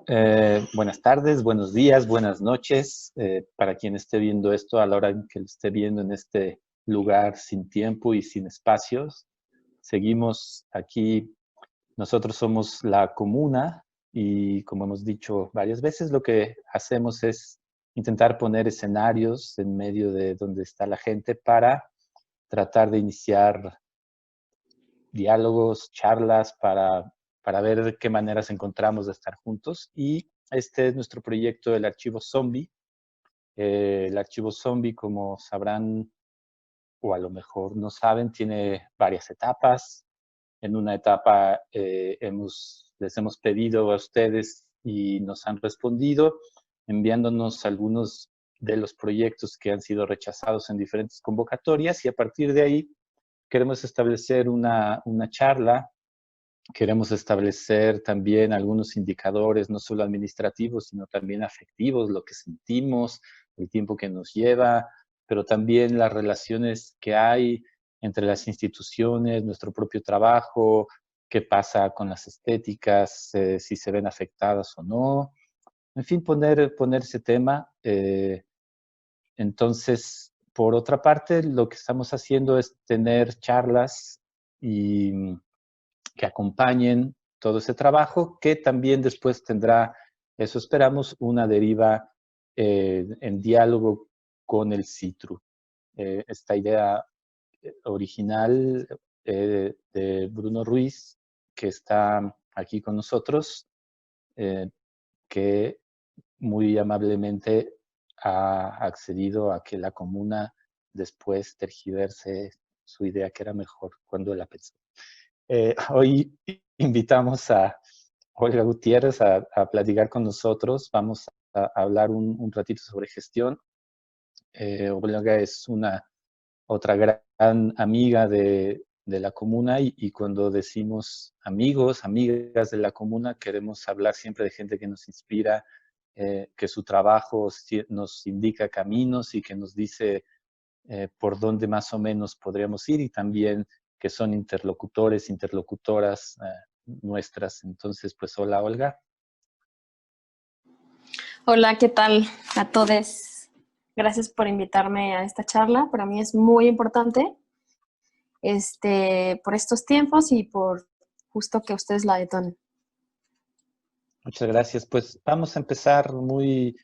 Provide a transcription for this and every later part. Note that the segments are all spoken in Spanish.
Buenas tardes, buenos días, buenas noches, para quien esté viendo esto a la hora en que lo esté viendo en este lugar sin tiempo y sin espacios. Seguimos aquí, nosotros somos la comuna y como hemos dicho varias veces, lo que hacemos es intentar poner escenarios en medio de donde está la gente para tratar de iniciar diálogos, charlas para ver de qué maneras encontramos de estar juntos. Y este es nuestro proyecto, el Archivo Zombie. El Archivo Zombie, como sabrán, o a lo mejor no saben, tiene varias etapas. En una etapa les hemos pedido a ustedes y nos han respondido enviándonos algunos de los proyectos que han sido rechazados en diferentes convocatorias y a partir de ahí queremos establecer una charla. Queremos establecer también algunos indicadores, no solo administrativos, sino también afectivos, lo que sentimos, el tiempo que nos lleva, pero también las relaciones que hay entre las instituciones, nuestro propio trabajo, qué pasa con las estéticas, si se ven afectadas o no. En fin, poner ese tema. Entonces, por otra parte, lo que estamos haciendo es tener charlas y que acompañen todo ese trabajo, que también después tendrá, eso esperamos, una deriva en diálogo con el CITRU. Esta idea original de Bruno Ruiz, que está aquí con nosotros, eh, que muy amablemente ha accedido a que la comuna después tergiverse su idea que era mejor cuando la pensó. Hoy invitamos a Olga Gutiérrez a platicar con nosotros. Vamos a hablar un ratito sobre gestión. Olga es otra gran amiga de la comuna y cuando decimos amigos, amigas de la comuna, queremos hablar siempre de gente que nos inspira, que su trabajo nos indica caminos y que nos dice por dónde más o menos podríamos ir y también que son interlocutores, interlocutoras nuestras. Entonces, pues hola Olga. Hola, ¿qué tal a todos? Gracias por invitarme a esta charla. Para mí es muy importante por estos tiempos y por justo que ustedes la detonen. Muchas gracias. Pues vamos a empezar muy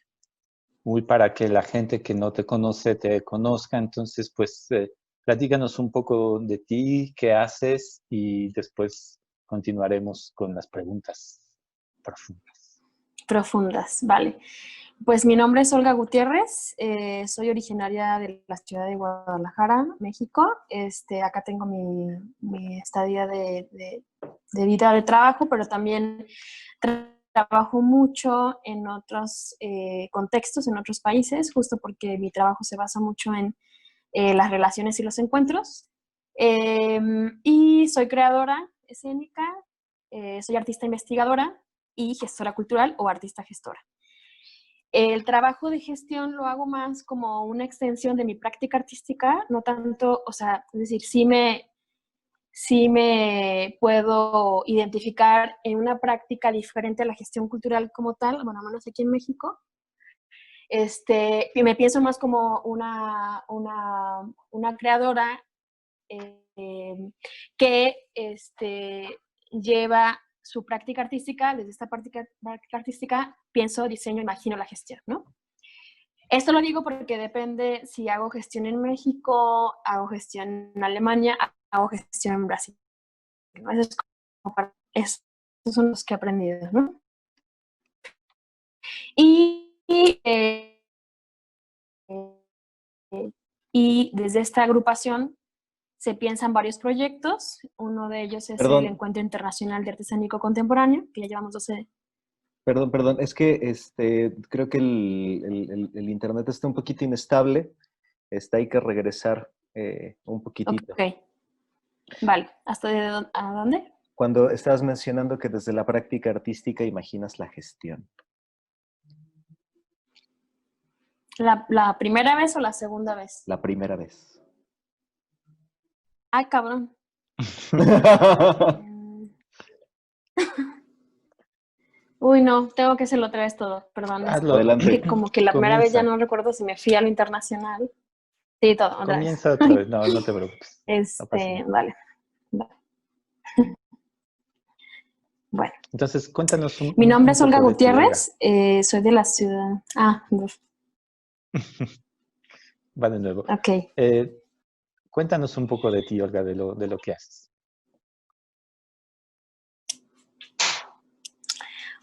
para que la gente que no te conoce te conozca. Entonces, pues platícanos un poco de ti, qué haces y después continuaremos con las preguntas profundas. Profundas, vale. Pues mi nombre es Olga Gutiérrez, soy originaria de la ciudad de Guadalajara, México. Acá tengo mi estadía de vida de trabajo, pero también trabajo mucho en otros contextos, en otros países, justo porque mi trabajo se basa mucho en las relaciones y los encuentros. Y soy creadora escénica, soy artista investigadora y gestora cultural o artista gestora. El trabajo de gestión lo hago más como una extensión de mi práctica artística, no tanto, o sea, es decir, sí me puedo identificar en una práctica diferente a la gestión cultural como tal, bueno, al menos aquí en México. Y me pienso más como una creadora que lleva su práctica artística, desde esta práctica artística pienso, diseño, imagino la gestión, ¿no? Esto lo digo porque depende si hago gestión en México, hago gestión en Alemania, hago gestión en Brasil. ¿No? Esos son los que he aprendido, ¿no? Y desde esta agrupación se piensan varios proyectos. Uno de ellos es el Encuentro Internacional de Artesánico Contemporáneo, que ya llevamos 12. Perdón, es que creo que el internet está un poquito inestable. Hay que regresar un poquitito. Ok, vale. ¿A dónde? Cuando estabas mencionando que desde la práctica artística imaginas la gestión. ¿La primera vez o la segunda vez? La primera vez. Ay, cabrón. Uy, no, tengo que hacerlo otra vez todo, perdón. Es Hazlo. Adelante. que como que la primera vez ya Comienza. no recuerdo si me fui a lo internacional. Sí, todo, otra vez. Comienza otra vez. No, no te preocupes. No pasa nada. Vale. Bueno, Entonces, cuéntanos mi nombre un es Olga poco de ti, Olga. Gutiérrez, soy de la ciudad. Va de nuevo. Ok. Cuéntanos un poco de ti, Olga, de lo que haces.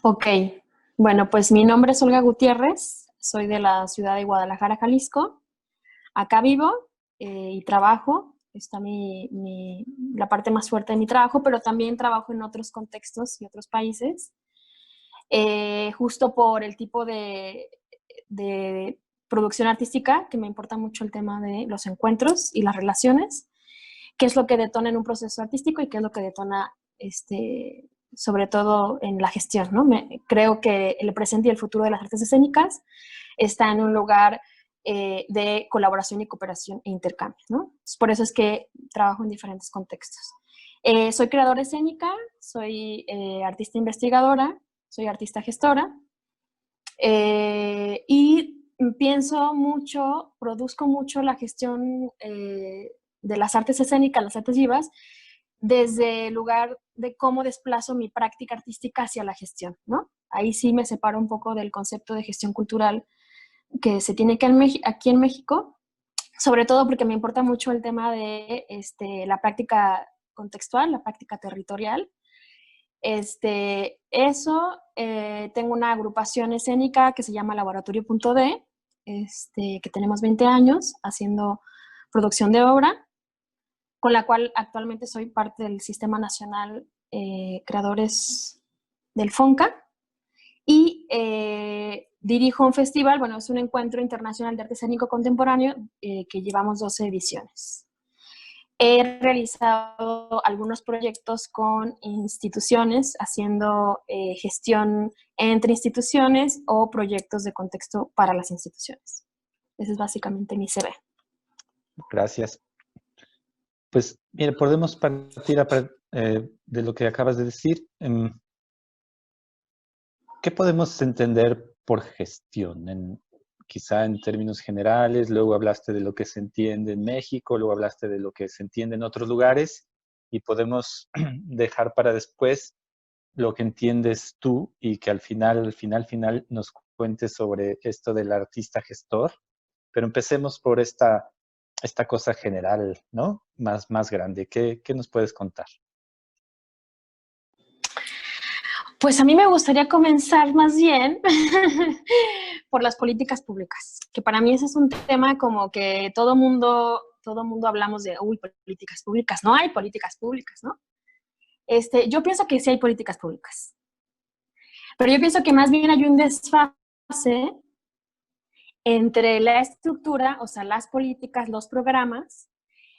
Ok. Bueno, pues mi nombre es Olga Gutiérrez, soy de la ciudad de Guadalajara, Jalisco. Acá vivo y trabajo. Está la parte más fuerte de mi trabajo, pero también trabajo en otros contextos y otros países. Justo por el tipo de producción artística, que me importa mucho el tema de los encuentros y las relaciones, qué es lo que detona en un proceso artístico y qué es lo que detona, sobre todo en la gestión, ¿no? Creo que el presente y el futuro de las artes escénicas está en un lugar de colaboración y cooperación e intercambio, ¿no? Por eso es que trabajo en diferentes contextos. Soy creadora escénica, soy artista investigadora, soy artista gestora y pienso mucho, produzco mucho la gestión de las artes escénicas, las artes vivas, desde el lugar de cómo desplazo mi práctica artística hacia la gestión, ¿no? Ahí sí me separo un poco del concepto de gestión cultural que se tiene aquí en México, sobre todo porque me importa mucho el tema de la práctica contextual, la práctica territorial. Tengo una agrupación escénica que se llama Laboratorio.d, que tenemos 20 años haciendo producción de obra, con la cual actualmente soy parte del Sistema Nacional Creadores del FONCA, y dirijo un festival, bueno, es un encuentro internacional de arte escénico contemporáneo que llevamos 12 ediciones. He realizado algunos proyectos con instituciones, haciendo gestión entre instituciones o proyectos de contexto para las instituciones. Ese es básicamente mi CV. Gracias. Pues, mire, podemos partir de lo que acabas de decir. ¿Qué podemos entender por gestión? Quizá en términos generales, luego hablaste de lo que se entiende en México, luego hablaste de lo que se entiende en otros lugares, y podemos dejar para después lo que entiendes tú y que al final nos cuentes sobre esto del artista gestor. Pero empecemos por esta cosa general, ¿no? Más grande. ¿Qué nos puedes contar? Pues a mí me gustaría comenzar más bien por las políticas públicas, que para mí ese es un tema como que todo mundo hablamos de, uy, políticas públicas. No hay políticas públicas, ¿no? Yo pienso que sí hay políticas públicas, pero yo pienso que más bien hay un desfase entre la estructura, o sea, las políticas, los programas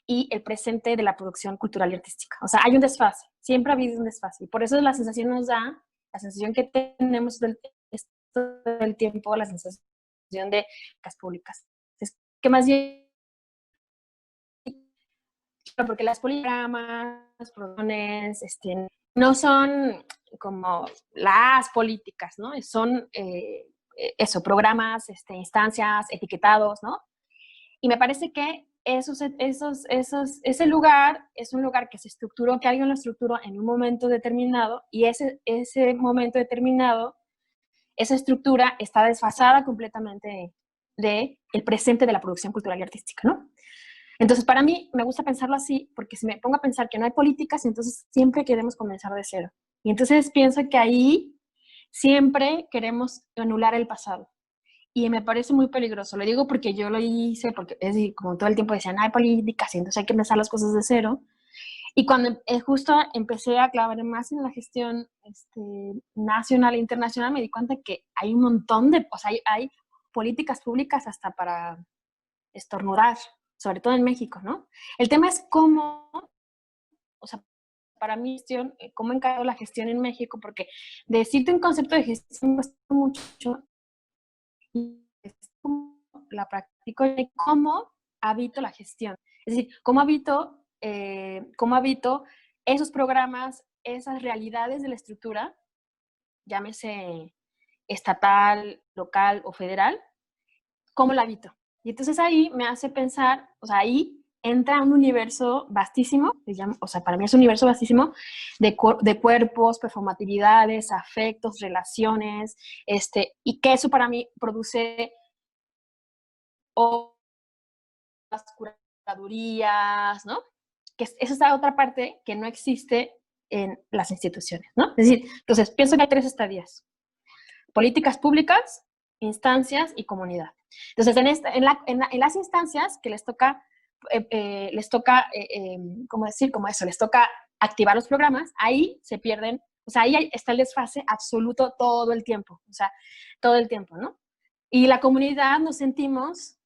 y el presente de la producción cultural y artística. O sea, hay un desfase, siempre ha habido un desfase. Y por eso la sensación nos da, la sensación que tenemos del tiempo, la sensación de las públicas. Es que más bien, porque las políticas, programas, no son como las políticas, ¿no? Son programas, instancias, etiquetados, ¿no? Y me parece que ese lugar es un lugar que se estructuró, que alguien lo estructuró en un momento determinado, y ese momento determinado, esa estructura está desfasada completamente del presente de la producción cultural y artística, ¿no? Entonces, para mí, me gusta pensarlo así, porque si me pongo a pensar que no hay políticas, entonces siempre queremos comenzar de cero. Y entonces pienso que ahí siempre queremos anular el pasado. Y me parece muy peligroso. Lo digo porque yo lo hice, porque es decir, como todo el tiempo decían, no hay políticas, y entonces hay que empezar las cosas de cero. Y cuando justo empecé a clavar más en la gestión nacional e internacional, me di cuenta que hay un montón o sea, hay políticas públicas hasta para estornudar, sobre todo en México, ¿no? El tema es cómo, o sea, para mí, cómo encargo la gestión en México, porque decirte un concepto de gestión me gusta mucho, y es como la practico y cómo habito la gestión. Es decir, cómo habito esos programas, esas realidades de la estructura llámese estatal, local o federal, ¿cómo la habito? Y entonces ahí me hace pensar, o sea, ahí entra un universo vastísimo, o sea, para mí es un universo vastísimo de cuerpos, performatividades, afectos, relaciones, y que eso para mí produce las curadurías, ¿no? Que esa es la otra parte que no existe en las instituciones, ¿no? Es decir, entonces pienso que hay 3 estadías: políticas públicas, instancias y comunidad. Entonces, en las instancias que les toca, ¿cómo decir? Como eso, les toca activar los programas, ahí se pierden, o sea, ahí está el desfase absoluto todo el tiempo, o sea, todo el tiempo, ¿no? Y la comunidad nos sentimos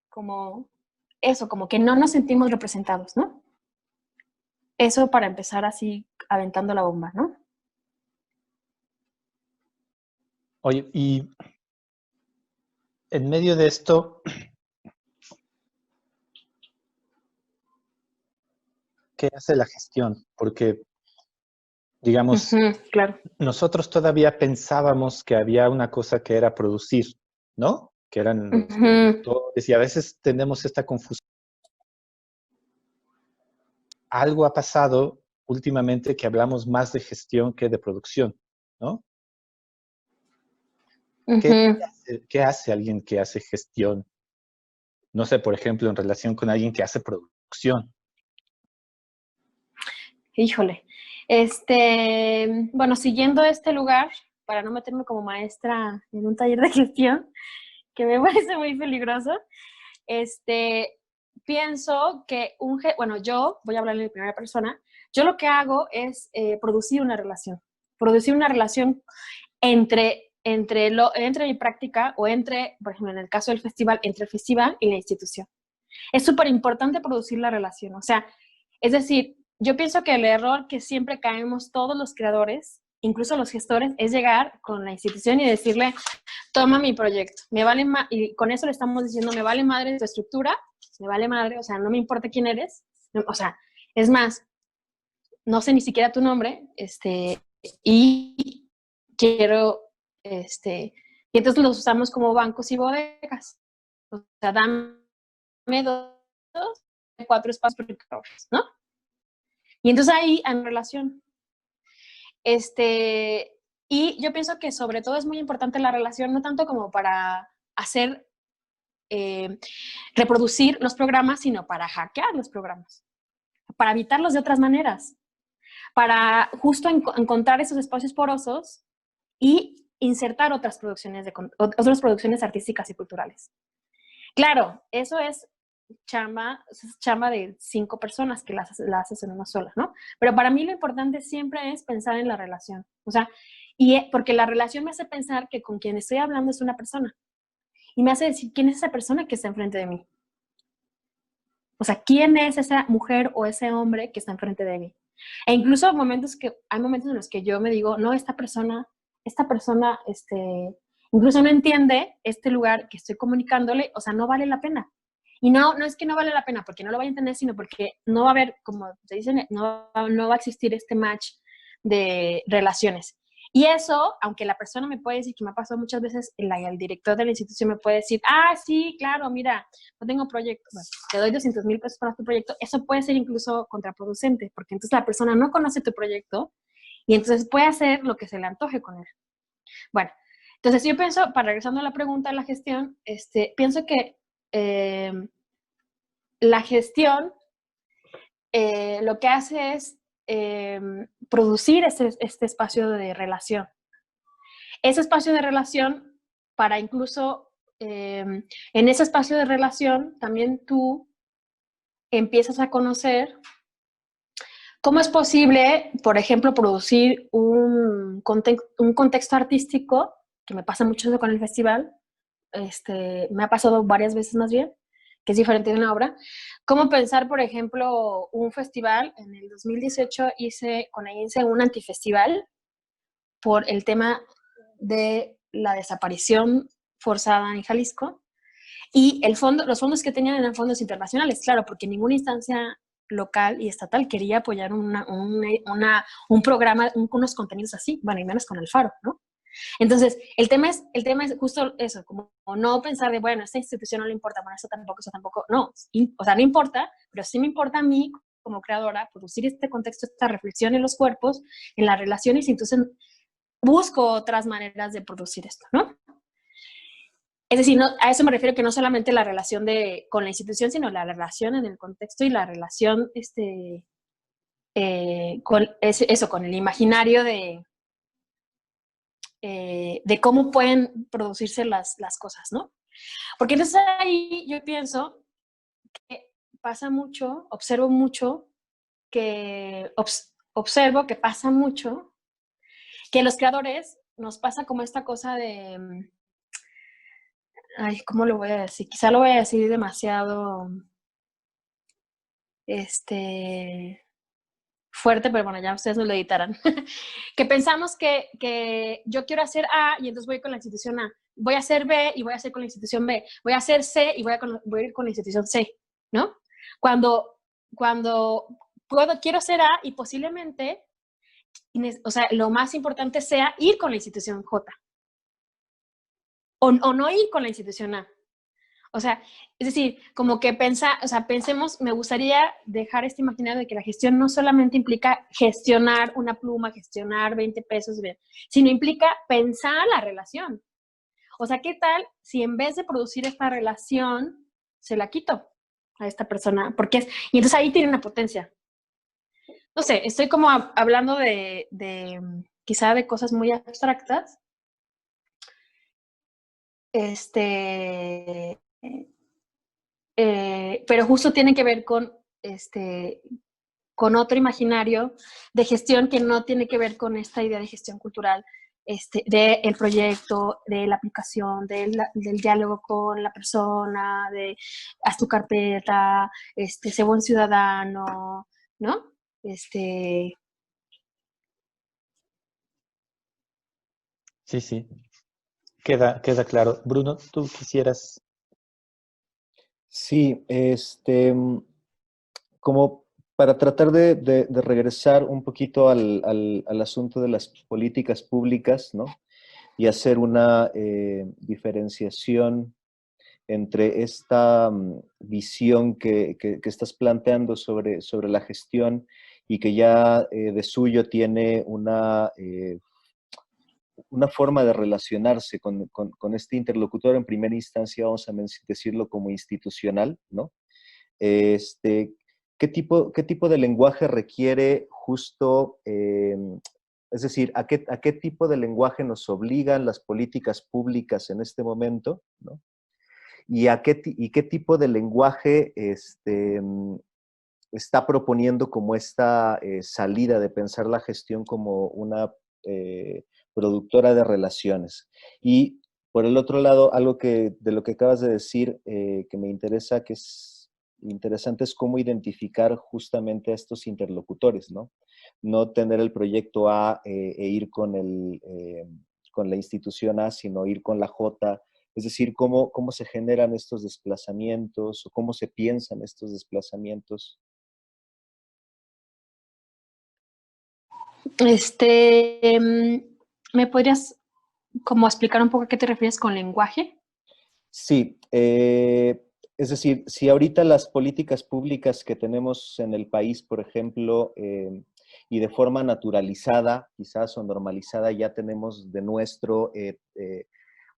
como eso, como que no nos sentimos representados, ¿no? Eso para empezar así, aventando la bomba, ¿no? Oye, y en medio de esto, ¿qué hace la gestión? Porque, digamos, claro. nosotros todavía pensábamos que había una cosa que era producir, ¿no? Que eran los productores, y a veces tenemos esta confusión. Algo ha pasado últimamente que hablamos más de gestión que de producción, ¿no? ¿Qué hace alguien que hace gestión? No sé, por ejemplo, en relación con alguien que hace producción. Híjole. Bueno, siguiendo este lugar, para no meterme como maestra en un taller de gestión, que me parece muy peligroso, pienso que bueno, yo voy a hablar en primera persona, yo lo que hago es producir una relación entre mi práctica o por ejemplo, en el caso del festival, entre el festival y la institución. Es súper importante producir la relación, o sea, es decir, yo pienso que el error que siempre caemos todos los creadores, incluso los gestores, es llegar con la institución y decirle, toma mi proyecto, y con eso le estamos diciendo, me vale madre tu estructura, me vale madre, o sea, no me importa quién eres, o sea, es más, no sé ni siquiera tu nombre, y quiero, y entonces los usamos como bancos y bodegas, o sea, dame 2, 4 espacios, ¿no? Y entonces ahí en relación, y yo pienso que sobre todo es muy importante la relación, no tanto como para hacer, reproducir los programas, sino para hackear los programas, para evitarlos de otras maneras, para justo encontrar esos espacios porosos y insertar otras producciones artísticas y culturales. Claro, eso es chamba de 5 personas que las haces en una sola, ¿no? Pero para mí lo importante siempre es pensar en la relación, o sea, porque la relación me hace pensar que con quien estoy hablando es una persona y me hace decir quién es esa persona que está enfrente de mí. O sea, quién es esa mujer o ese hombre que está enfrente de mí. E incluso hay momentos en los que yo me digo, no, esta persona, incluso no entiende este lugar que estoy comunicándole, o sea, no vale la pena. Y no es que no vale la pena porque no lo vaya a entender, sino porque no va a haber, como se dice, no va a existir este match de relaciones. Y eso, aunque la persona me puede decir, que me ha pasado muchas veces, el director de la institución me puede decir, sí, claro, mira, no tengo proyecto, bueno, te doy 200,000 pesos para tu proyecto, eso puede ser incluso contraproducente, porque entonces la persona no conoce tu proyecto y entonces puede hacer lo que se le antoje con él. Bueno, entonces yo pienso, regresando a la pregunta de la gestión, pienso que la gestión lo que hace es producir este espacio de relación. Ese espacio de relación para incluso, en ese espacio de relación también tú empiezas a conocer cómo es posible, por ejemplo, producir un contexto artístico, que me pasa mucho con el festival, me ha pasado varias veces más bien, que es diferente de una obra. Cómo pensar, por ejemplo, un festival. En el 2018 hice con AINSE un antifestival por el tema de la desaparición forzada en Jalisco, y los fondos que tenían eran fondos internacionales, claro, porque ninguna instancia local y estatal quería apoyar un programa, unos contenidos así, bueno, y menos con el Faro, ¿no? Entonces, el tema es justo eso, como no pensar de, bueno, esta institución no le importa, bueno, eso tampoco, no, o sea, no importa, pero sí me importa a mí como creadora producir este contexto, esta reflexión en los cuerpos, en las relaciones, y entonces busco otras maneras de producir esto, ¿no? Es decir, no, a eso me refiero, que no solamente la relación con la institución, sino la relación en el contexto y la relación con el imaginario de cómo pueden producirse las cosas, ¿no? Porque entonces ahí yo pienso que pasa mucho, observo que pasa mucho, que los creadores nos pasa como esta cosa de, ay, ¿cómo lo voy a decir? Quizá lo voy a decir demasiado, fuerte, pero bueno, ya ustedes nos lo editarán. Que pensamos que yo quiero hacer A y entonces voy con la institución A. Voy a hacer B y voy a hacer con la institución B. Voy a hacer C y voy a ir con la institución C, ¿no? Cuando quiero hacer A y posiblemente, o sea, lo más importante sea ir con la institución J. O no ir con la institución A. O sea, es decir, como que pensemos, me gustaría dejar este imaginario de que la gestión no solamente implica gestionar una pluma, gestionar 20 pesos, sino implica pensar la relación. O sea, ¿qué tal si en vez de producir esta relación, se la quito a esta persona? Y entonces ahí tiene una potencia. No sé, estoy como hablando quizá de cosas muy abstractas. Pero justo tiene que ver con otro imaginario de gestión que no tiene que ver con esta idea de gestión cultural, del proyecto, de la aplicación, del diálogo con la persona, de haz tu carpeta, sé buen ciudadano, ¿no? Sí, sí, queda claro. Bruno, ¿tú quisieras? Sí, como para tratar de regresar un poquito al asunto de las políticas públicas, ¿no? Y hacer una diferenciación entre esta visión que estás planteando sobre la gestión y que ya de suyo tiene una forma de relacionarse con este interlocutor. En primera instancia vamos a decirlo como institucional, ¿no? ¿Qué tipo de lenguaje requiere justo, es decir, ¿a qué tipo de lenguaje nos obligan las políticas públicas en este momento, ¿no? ¿Y qué tipo de lenguaje está proponiendo como esta salida de pensar la gestión como una productora de relaciones? Y por el otro lado, algo de lo que acabas de decir que me interesa, que es interesante, es cómo identificar justamente a estos interlocutores, ¿no? No tener el proyecto A e ir con la institución A, sino ir con la J. Es decir, cómo se generan estos desplazamientos o cómo se piensan estos desplazamientos. ¿Me podrías como explicar un poco a qué te refieres con lenguaje? Sí, es decir, si ahorita las políticas públicas que tenemos en el país, por ejemplo, y de forma naturalizada, quizás, o normalizada, ya tenemos de nuestro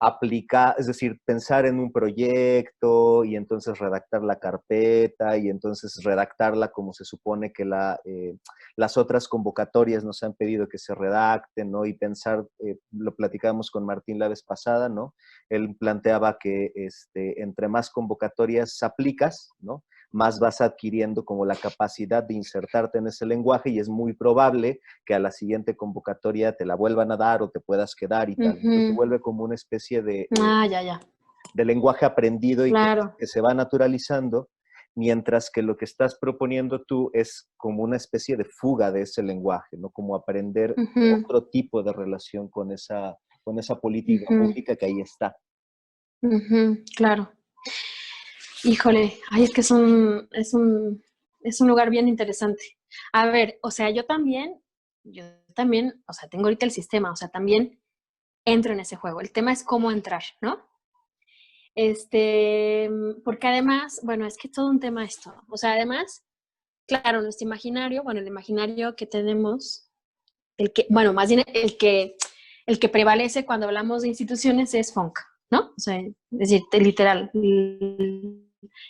aplicar, es decir, pensar en un proyecto y entonces redactar la carpeta y entonces redactarla como se supone que las otras convocatorias nos han pedido que se redacten, ¿no? Y pensar, lo platicábamos con Martín la vez pasada, ¿no? Él planteaba que entre más convocatorias aplicas, ¿no? Más vas adquiriendo como la capacidad de insertarte en ese lenguaje y es muy probable que a la siguiente convocatoria te la vuelvan a dar o te puedas quedar y tal. Entonces se vuelve como una especie de lenguaje aprendido y claro. que se va naturalizando, mientras que lo que estás proponiendo tú es como una especie de fuga de ese lenguaje, ¿no? Como aprender otro tipo de relación con esa política pública que ahí está. Claro. Híjole, ay, es que es un Es un lugar bien interesante. A ver, o sea, yo también, o sea, tengo ahorita el sistema, o sea, también entro en ese juego. El tema es cómo entrar, ¿no? Porque además, bueno, es que todo un tema esto. O sea, además, claro, nuestro imaginario, bueno, el imaginario que tenemos, bueno, más bien el que prevalece cuando hablamos de instituciones es FONCA, ¿no? O sea, es decir, literal,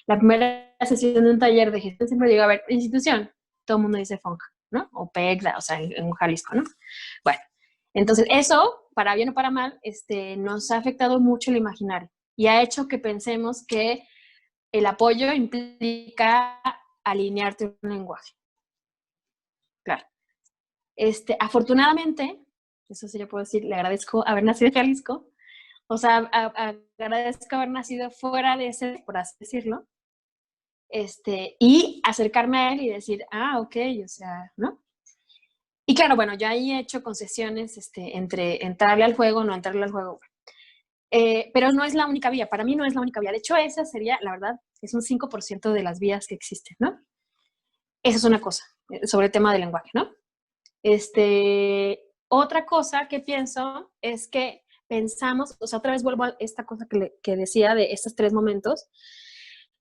la primera sesión de un taller de gestión siempre llega a ver institución, todo el mundo dice FONCA, ¿no? O PECDA, o sea, en Jalisco, ¿no? Bueno, entonces eso, para bien o para mal, nos ha afectado mucho el imaginario y ha hecho que pensemos que el apoyo implica alinearte un lenguaje. Claro. Afortunadamente, eso sí yo puedo decir, le agradezco haber nacido en Jalisco, o sea, agradezco haber nacido fuera de ese, por así decirlo, y acercarme a él y decir, ok, o sea, ¿no? Y claro, bueno, yo ahí he hecho concesiones entre entrarle al juego o no entrarle al juego. Pero no es la única vía, para mí no es la única vía. De hecho, esa sería, la verdad, es un 5% de las vías que existen, ¿no? Esa es una cosa, sobre el tema del lenguaje, ¿no? Otra cosa que pienso es que pensamos, o sea, otra vez vuelvo a esta cosa que decía de estos 3 momentos,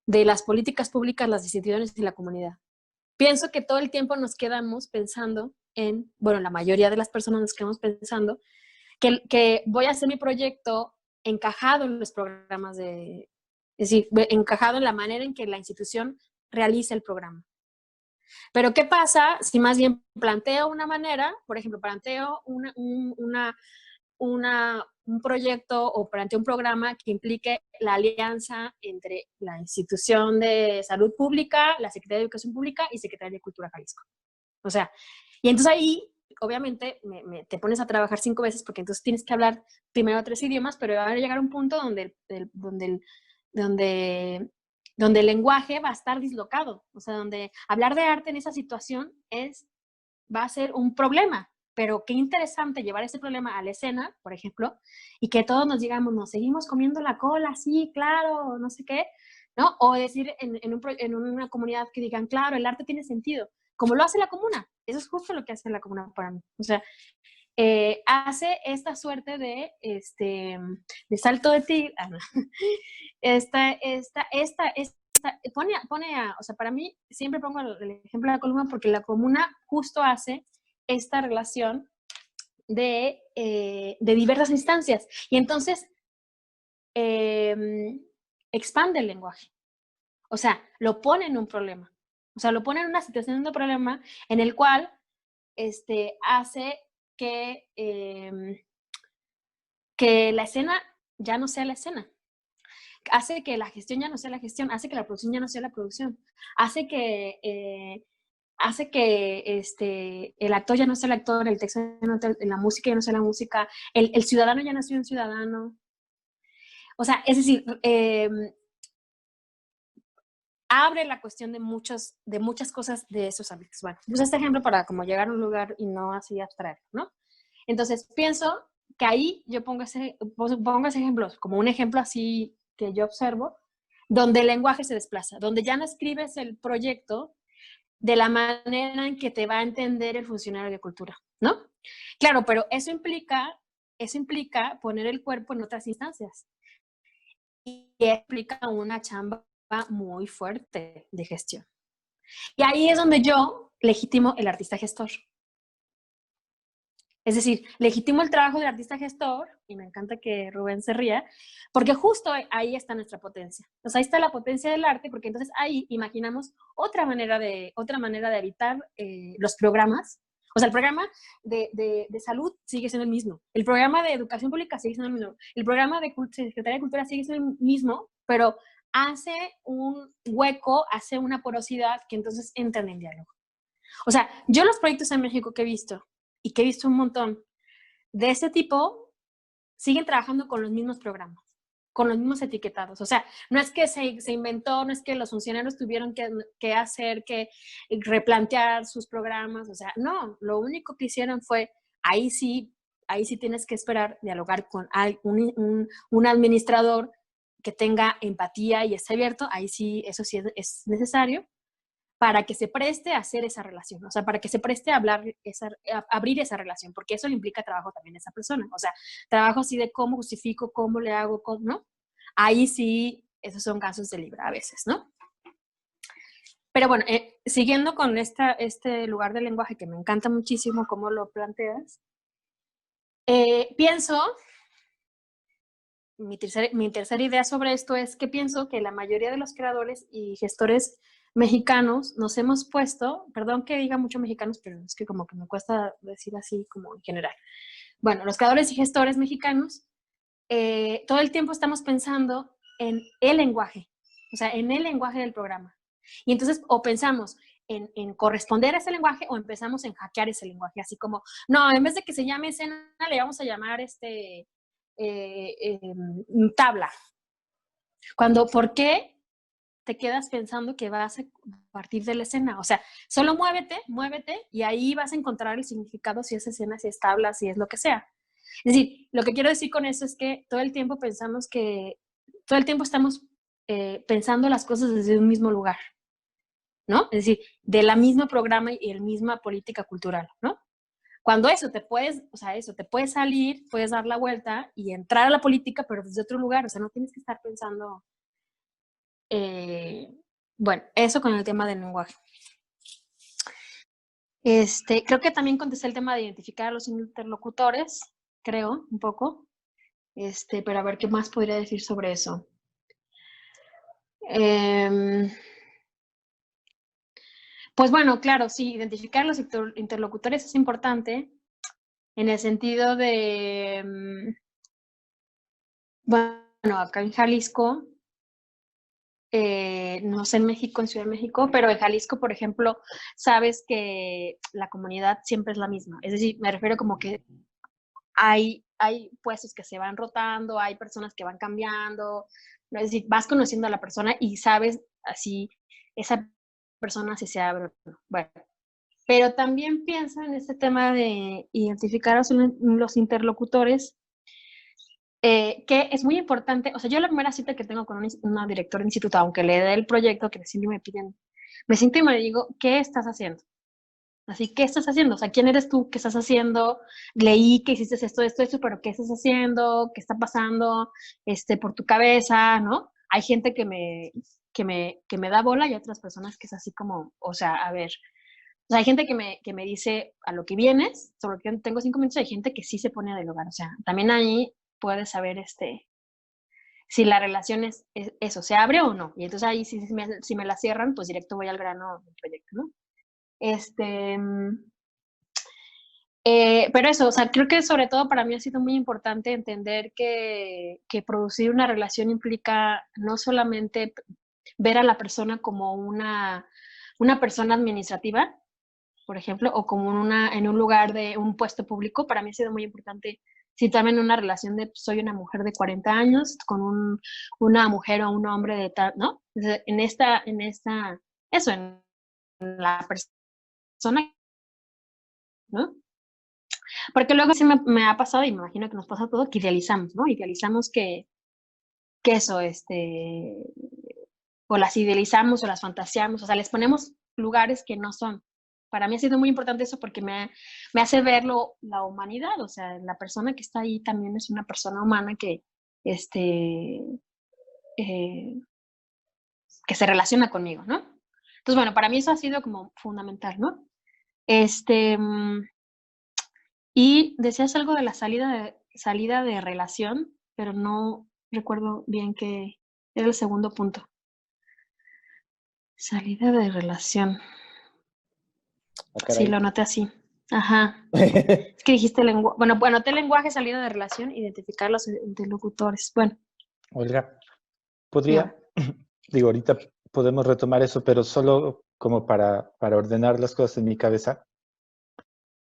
de las políticas públicas, las instituciones y la comunidad. Pienso que todo el tiempo nos quedamos pensando bueno, la mayoría de las personas nos quedamos pensando que voy a hacer mi proyecto encajado en los programas es decir, encajado en la manera en que la institución realiza el programa. Pero ¿qué pasa si más bien planteo una manera, por ejemplo, planteo un proyecto o planteo un programa que implique la alianza entre la institución de salud pública, la Secretaría de Educación Pública y Secretaría de Cultura Jalisco? O sea, y entonces ahí, obviamente, te pones a trabajar 5 veces porque entonces tienes que hablar primero 3 idiomas, pero va a llegar un punto donde el lenguaje va a estar dislocado. O sea, donde hablar de arte en esa situación va a ser un problema. Pero qué interesante llevar ese problema a la escena, por ejemplo, y que todos nos digamos, nos seguimos comiendo la cola, sí, claro, no sé qué, ¿no? O decir en una comunidad que digan, claro, el arte tiene sentido, como lo hace la comuna. Eso es justo lo que hace la comuna para mí. O sea, hace esta suerte de salto de tigre. No. O sea, para mí siempre pongo el ejemplo de la comuna porque la comuna justo hace esta relación de diversas instancias y entonces expande el lenguaje. O sea, lo pone en un problema. O sea, lo pone en una situación de un problema en el cual hace que la escena ya no sea la escena. Hace que la gestión ya no sea la gestión, hace que la producción ya no sea la producción, hace que el actor ya no sea el actor, el texto ya no sea la música ya no sea la música, el ciudadano ya no sea un ciudadano. O sea, es decir, abre la cuestión de muchas cosas de esos ámbitos. Bueno, pues este ejemplo para como llegar a un lugar y no así abstraerlo, ¿no? Entonces, pienso que ahí yo pongo ese ejemplo, como un ejemplo así que yo observo, donde el lenguaje se desplaza, donde ya no escribes el proyecto de la manera en que te va a entender el funcionario de cultura, ¿no? Claro, pero eso implica poner el cuerpo en otras instancias y implica una chamba muy fuerte de gestión. Y ahí es donde yo legitimo el artista gestor. Es decir, legitimo el trabajo del artista gestor, y me encanta que Rubén se ría, porque justo ahí está nuestra potencia. Entonces ahí está la potencia del arte, porque entonces ahí imaginamos otra manera de habitar los programas. O sea, el programa de salud sigue siendo el mismo. El programa de educación pública sigue siendo el mismo. El programa de Secretaría de Cultura sigue siendo el mismo, pero hace un hueco, hace una porosidad que entonces entran en diálogo. O sea, yo los proyectos en México que he visto, y que he visto un montón de este tipo, siguen trabajando con los mismos programas, con los mismos etiquetados. O sea, no es que se inventó, no es que los funcionarios tuvieron que hacer, que replantear sus programas. O sea, no, lo único que hicieron fue, ahí sí tienes que esperar dialogar con un administrador que tenga empatía y esté abierto, ahí sí, eso sí es necesario, para que se preste a hacer esa relación, o sea, para que se preste a abrir esa relación, porque eso le implica trabajo también a esa persona, o sea, trabajo así de cómo justifico, cómo le hago, cómo, ¿no? Ahí sí, esos son casos de Libra a veces, ¿no? Pero bueno, siguiendo con este lugar del lenguaje que me encanta muchísimo cómo lo planteas, pienso, mi tercera idea sobre esto es que pienso que la mayoría de los creadores y gestores mexicanos nos hemos puesto, perdón que diga mucho mexicanos, pero es que como que me cuesta decir así como en general. Bueno, los creadores y gestores mexicanos, todo el tiempo estamos pensando en el lenguaje, o sea, en el lenguaje del programa. Y entonces, o pensamos en corresponder a ese lenguaje o empezamos en hackear ese lenguaje, así como, no, en vez de que se llame escena, le vamos a llamar tabla. ¿Por qué te quedas pensando que vas a partir de la escena? O sea, solo muévete y ahí vas a encontrar el significado si es escena, si es tabla, si es lo que sea. Es decir, lo que quiero decir con eso es que todo el tiempo estamos pensando las cosas desde un mismo lugar, ¿no? Es decir, de la misma programa y la misma política cultural, ¿no? Cuando te puedes salir, puedes dar la vuelta y entrar a la política, pero desde otro lugar, o sea, no tienes que estar pensando, bueno, eso con el tema del lenguaje. Creo que también contesté el tema de identificar a los interlocutores, creo, un poco, pero a ver qué más podría decir sobre eso. Pues bueno, claro, sí, identificar a los interlocutores es importante en el sentido de, bueno, acá en Jalisco, no sé en México, en Ciudad de México, pero en Jalisco, por ejemplo, sabes que la comunidad siempre es la misma. Es decir, me refiero como que hay puestos que se van rotando, hay personas que van cambiando, es decir, vas conociendo a la persona y sabes así esa persona si se abre o no. Bueno, pero también piensa en este tema de identificar a los interlocutores, que es muy importante. O sea, yo la primera cita que tengo con una directora de instituto, aunque le dé el proyecto, que siempre me piden, me siento y me digo, ¿qué estás haciendo? Así, ¿qué estás haciendo? O sea, ¿quién eres tú? ¿Qué estás haciendo? Leí que hiciste esto, pero ¿qué estás haciendo? ¿Qué está pasando por tu cabeza? ¿No? Hay gente que me da bola y otras personas que es así como, o sea, a ver, o sea, hay gente que me dice a lo que vienes, sobre que tengo 5 minutos, hay gente que sí se pone a dialogar. O sea, también ahí puedes saber si la relación es eso, se abre o no. Y entonces ahí si me la cierran, pues directo voy al grano del proyecto, ¿no? Pero eso, o sea, creo que sobre todo para mí ha sido muy importante entender que producir una relación implica no solamente ver a la persona como una persona administrativa, por ejemplo, o como en un lugar de un puesto público. Para mí ha sido muy importante situarme en una relación de soy una mujer de 40 años con una mujer o un hombre de tal, ¿no? En la persona, ¿no? Porque luego sí me ha pasado, y me imagino que nos pasa a todos, que idealizamos, ¿no? Idealizamos que eso, o las idealizamos o las fantaseamos, o sea, les ponemos lugares que no son. Para mí ha sido muy importante eso porque me hace ver la humanidad, o sea, la persona que está ahí también es una persona humana que se relaciona conmigo, ¿no? Entonces, bueno, para mí eso ha sido como fundamental, ¿no? Y decías algo de la salida de relación, pero no recuerdo bien qué era el segundo punto. Salida de relación. Sí, lo anoté así. Ajá. Es que dijiste lenguaje. Bueno, anoté lenguaje, salida de relación, identificar los interlocutores. Bueno. Olga, podría, digo, ahorita podemos retomar eso, pero solo como para ordenar las cosas en mi cabeza,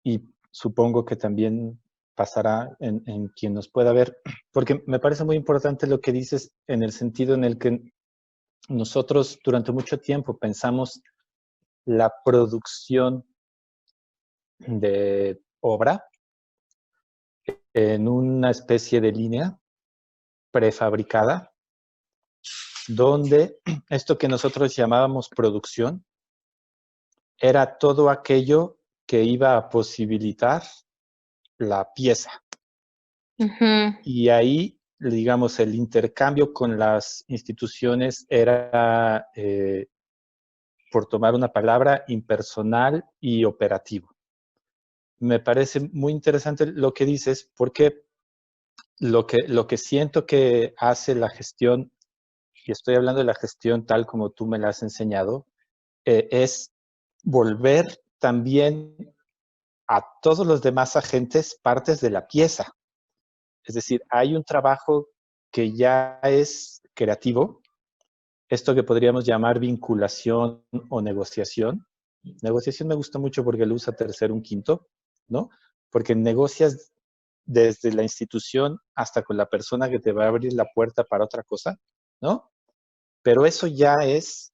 y supongo que también pasará en quien nos pueda ver, porque me parece muy importante lo que dices en el sentido en el que nosotros durante mucho tiempo pensamos la producción de obra en una especie de línea prefabricada, donde esto que nosotros llamábamos producción era todo aquello que iba a posibilitar la pieza. Y ahí, digamos, el intercambio con las instituciones era, por tomar una palabra, impersonal y operativo. Me parece muy interesante lo que dices, porque lo que siento que hace la gestión, y estoy hablando de la gestión tal como tú me la has enseñado, es volver también a todos los demás agentes partes de la pieza. Es decir, hay un trabajo que ya es creativo, esto que podríamos llamar vinculación o negociación. Negociación me gusta mucho porque lo usa tercero, un quinto, ¿no? Porque negocias desde la institución hasta con la persona que te va a abrir la puerta para otra cosa, ¿no? Pero eso ya es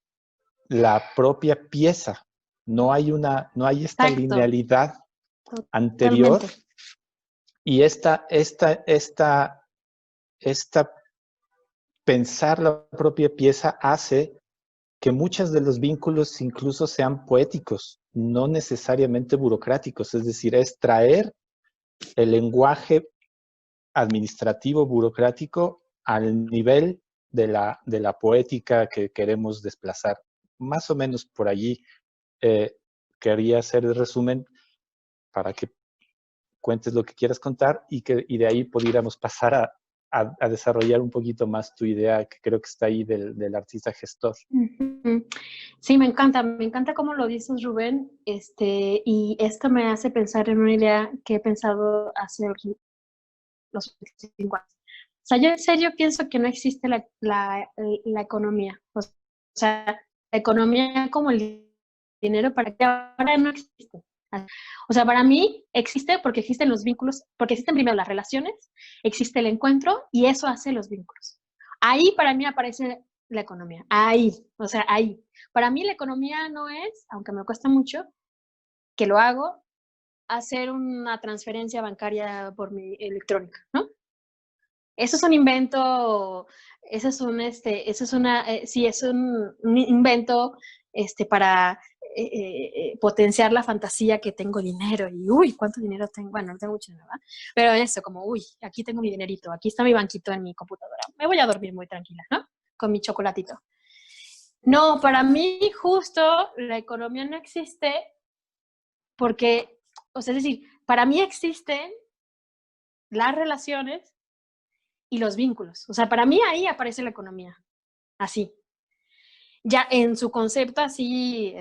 la propia pieza. No hay esta Exacto. linealidad anterior. Totalmente. Y pensar la propia pieza hace que muchos de los vínculos incluso sean poéticos, no necesariamente burocráticos. Es decir, es traer el lenguaje administrativo burocrático al nivel de la poética que queremos desplazar. Más o menos por allí quería hacer el resumen para que cuentes lo que quieras contar y de ahí pudiéramos pasar a desarrollar un poquito más tu idea, que creo que está ahí del artista gestor. Sí, me encanta cómo lo dices, Rubén, y esto me hace pensar en una idea que he pensado hace los 25 años. O sea, yo en serio pienso que no existe la economía. O sea, la economía como el dinero para que ahora no existe. O sea, para mí existe porque existen los vínculos, porque existen primero las relaciones, existe el encuentro y eso hace los vínculos. Ahí para mí aparece la economía, ahí, o sea, ahí. Para mí la economía no es, aunque me cuesta mucho, que lo hago, hacer una transferencia bancaria por mi electrónica, ¿no? Eso es un invento, eso es un, eso es una, sí, es un invento para potenciar la fantasía que tengo dinero y, uy, ¿cuánto dinero tengo? Bueno, no tengo mucho dinero, ¿verdad? Pero eso, como, uy, aquí tengo mi dinerito, aquí está mi banquito en mi computadora, me voy a dormir muy tranquila, ¿no? Con mi chocolatito. No, para mí justo la economía no existe porque, o sea, es decir, para mí existen las relaciones y los vínculos. O sea, para mí ahí aparece la economía, así. Ya en su concepto así,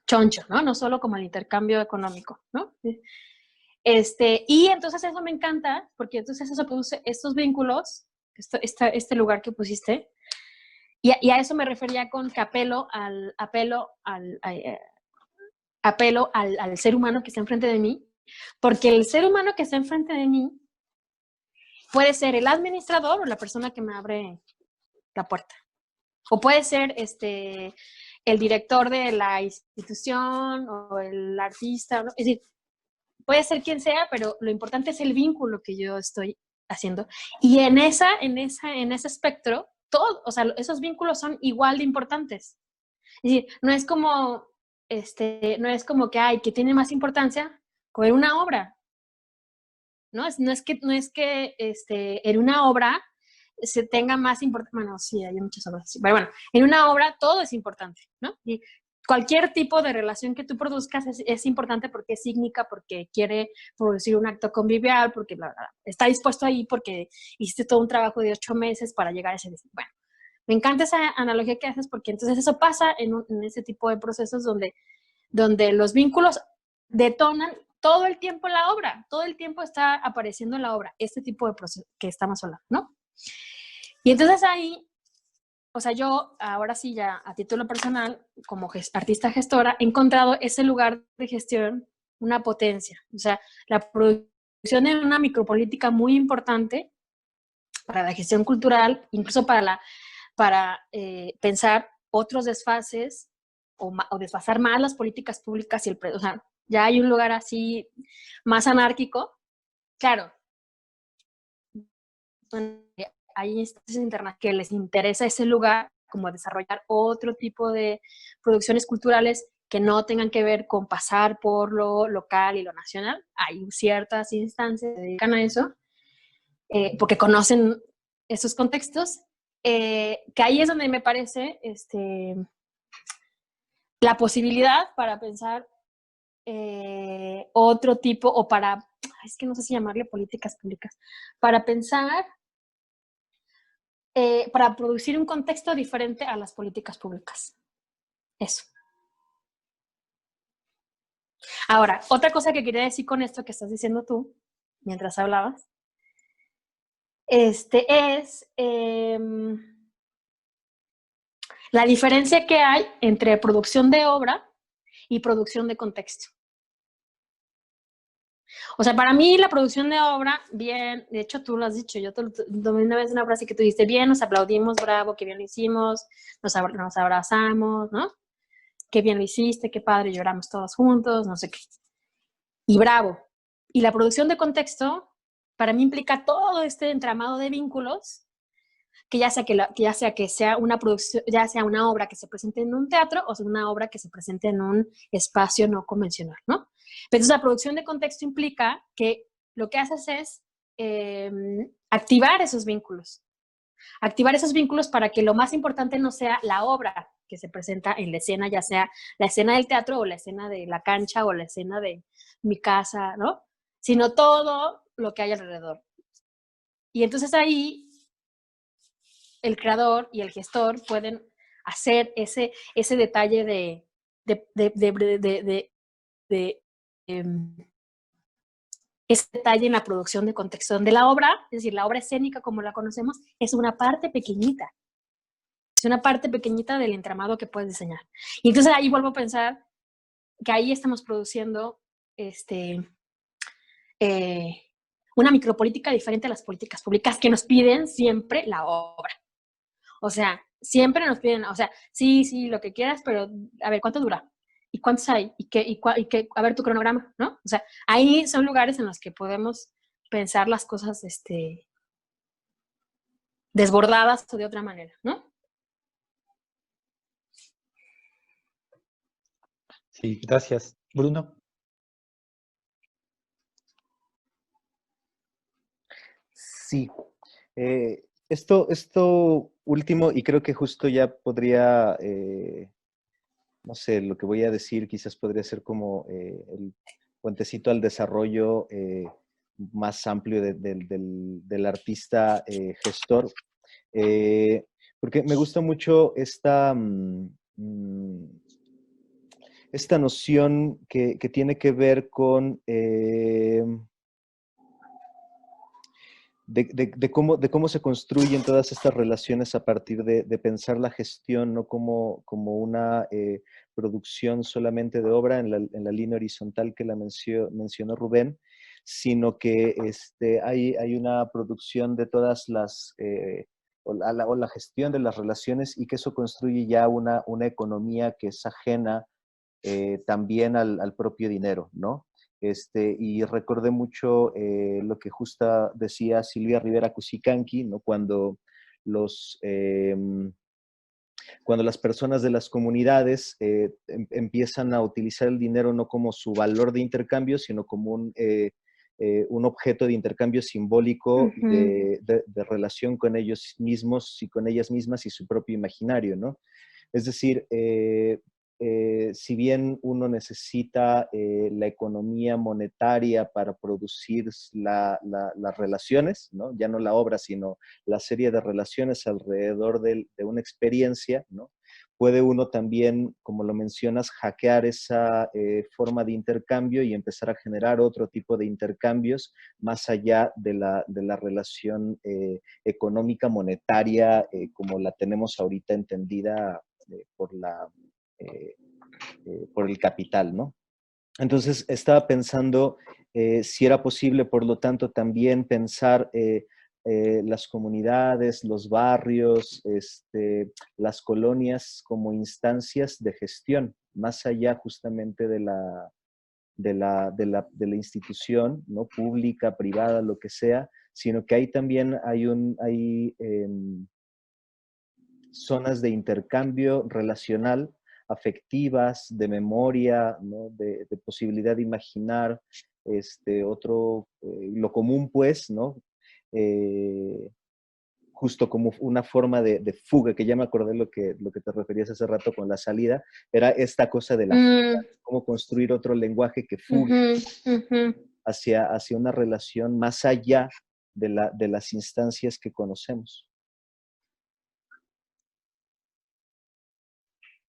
choncho, ¿no? No solo como el intercambio económico, ¿no? Y entonces eso me encanta, porque entonces eso produce estos vínculos, este lugar que pusiste, y a eso me refería con que apelo al ser humano que está enfrente de mí, porque el ser humano que está enfrente de mí puede ser el administrador o la persona que me abre la puerta. O puede ser el director de la institución o el artista, ¿no? Es decir, puede ser quien sea, pero lo importante es el vínculo que yo estoy haciendo. Y en ese espectro, todo, o sea, esos vínculos son igual de importantes. Es decir, no es como que hay que tiene más importancia con una obra. No es que en una obra se tenga más importancia. Bueno, sí, hay muchas obras así. Pero bueno, en una obra todo es importante, ¿no? Y cualquier tipo de relación que tú produzcas es importante porque es cínica, porque quiere producir un acto convivial, porque está dispuesto ahí porque hiciste todo un trabajo de 8 meses para llegar a ese destino. Bueno, me encanta esa analogía que haces porque entonces eso pasa en ese tipo de procesos donde los vínculos detonan todo el tiempo la obra, todo el tiempo está apareciendo en la obra, este tipo de proceso que estamos hablando, ¿no? Y entonces ahí, o sea, yo ahora sí ya a título personal, como artista gestora, he encontrado ese lugar de gestión, una potencia, o sea, la producción de una micropolítica muy importante para la gestión cultural, incluso para pensar otros desfases o desfasar más las políticas públicas y o sea, ya hay un lugar así más anárquico. Claro, hay instituciones internacionales que les interesa ese lugar como desarrollar otro tipo de producciones culturales que no tengan que ver con pasar por lo local y lo nacional. Hay ciertas instancias que se dedican a eso, porque conocen esos contextos, que ahí es donde me parece la posibilidad para pensar otro tipo, o para, es que no sé si llamarle políticas públicas, para pensar, para producir un contexto diferente a las políticas públicas. Eso. Ahora, otra cosa que quería decir con esto que estás diciendo tú, mientras hablabas, es la diferencia que hay entre producción de obra y producción de contexto. O sea, para mí la producción de obra, bien, de hecho tú lo has dicho, yo tomé una vez una frase que tú dijiste, bien, nos aplaudimos, bravo, qué bien lo hicimos, nos abrazamos, ¿no? Qué bien lo hiciste, qué padre, lloramos todos juntos, no sé qué. Y bravo. Y la producción de contexto, para mí implica todo este entramado de vínculos, que ya sea que sea una producción, ya sea una obra que se presente en un teatro o sea una obra que se presente en un espacio no convencional, ¿no? Entonces la producción de contexto implica que lo que haces es activar esos vínculos para que lo más importante no sea la obra que se presenta en la escena, ya sea la escena del teatro o la escena de la cancha o la escena de mi casa, ¿no? Sino todo lo que hay alrededor. Y entonces ahí el creador y el gestor pueden hacer ese detalle ese detalle en la producción de contexto, donde la obra, es decir, la obra escénica como la conocemos, es una parte pequeñita. Es una parte pequeñita del entramado que puedes diseñar. Y entonces ahí vuelvo a pensar que ahí estamos produciendo una micropolítica diferente a las políticas públicas que nos piden siempre la obra. O sea, siempre nos piden, o sea, sí, lo que quieras, pero a ver, ¿cuánto dura? ¿Y cuántos hay? A ver tu cronograma, ¿no? O sea, ahí son lugares en los que podemos pensar las cosas desbordadas o de otra manera, ¿no? Sí, gracias. Bruno. Sí. Esto último, y creo que justo ya podría, no sé, lo que voy a decir quizás podría ser como el puentecito al desarrollo más amplio del artista gestor, porque me gusta mucho esta noción que tiene que ver con de cómo se construyen todas estas relaciones a partir de pensar la gestión, no como una producción solamente de obra en la línea horizontal que la mencionó Rubén, sino que hay una producción de todas las, o la gestión de las relaciones, y que eso construye ya una economía que es ajena también al propio dinero, ¿no? Y recordé mucho lo que justo decía Silvia Rivera Cusicanqui, ¿no? Cuando las personas de las comunidades empiezan a utilizar el dinero no como su valor de intercambio, sino como un objeto de intercambio simbólico de relación con ellos mismos y con ellas mismas y su propio imaginario, ¿no? Es decir, si bien uno necesita la economía monetaria para producir las relaciones, ¿no? Ya no la obra, sino la serie de relaciones alrededor de una experiencia, ¿no? Puede uno también, como lo mencionas, hackear esa forma de intercambio y empezar a generar otro tipo de intercambios más allá de la relación económica, monetaria, como la tenemos ahorita entendida por el capital, ¿no? Entonces, estaba pensando si era posible, por lo tanto, también pensar las comunidades, los barrios, las colonias como instancias de gestión, más allá justamente de la institución, ¿no? Pública, privada, lo que sea, sino que ahí también hay zonas de intercambio relacional, afectivas, de memoria, ¿no? De posibilidad de imaginar, lo común, pues, ¿no? Justo como una forma de fuga, que ya me acordé lo que te referías hace rato con la salida, era esta cosa de la fuga, cómo construir otro lenguaje que fugue hacia una relación más allá de las instancias que conocemos.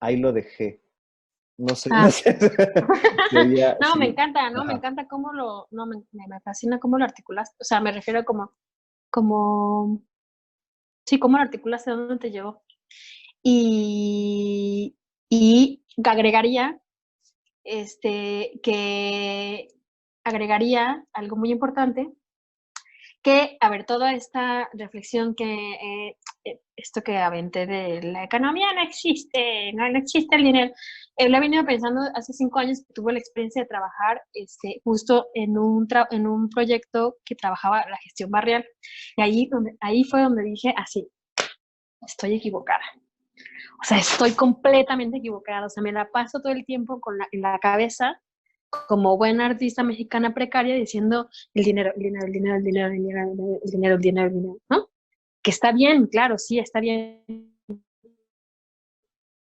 Ahí lo dejé. No sé. Ah. No sé. No, Sí. me encanta, ¿no? Ajá. Me encanta cómo me fascina cómo lo articulaste. O sea, me refiero sí, cómo lo articulaste, a dónde te llevó. Y agregaría, que agregaría algo muy importante, que, a ver, toda esta reflexión esto que aventé de la economía no existe, no existe el dinero, lo he venido pensando hace 5 años que tuve la experiencia de trabajar justo en un proyecto que trabajaba la gestión barrial, y ahí fue donde dije, así, estoy equivocada. O sea, estoy completamente equivocada, o sea, me la paso todo el tiempo en la cabeza como buena artista mexicana precaria diciendo el dinero, el dinero, el dinero, el dinero, el dinero, el dinero, el dinero, el dinero, ¿no? Que está bien, claro, sí, está bien.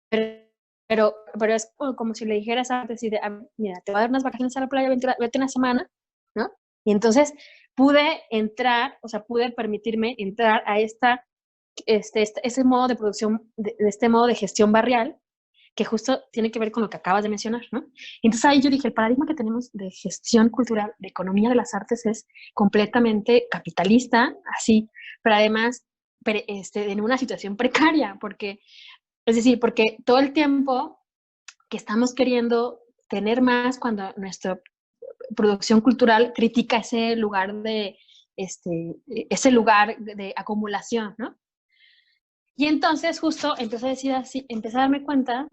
Pero es como si le dijeras a decir, mira, te voy a dar unas vacaciones a la playa, vete una semana, ¿no? Y entonces pude permitirme entrar a ese modo de producción, de este modo de gestión barrial, que justo tiene que ver con lo que acabas de mencionar, ¿no? Entonces ahí yo dije, el paradigma que tenemos de gestión cultural, de economía de las artes es completamente capitalista, así, pero además en una situación precaria, porque todo el tiempo que estamos queriendo tener más cuando nuestra producción cultural critica ese lugar de acumulación, ¿no? Y entonces justo empecé a decir así, empecé a darme cuenta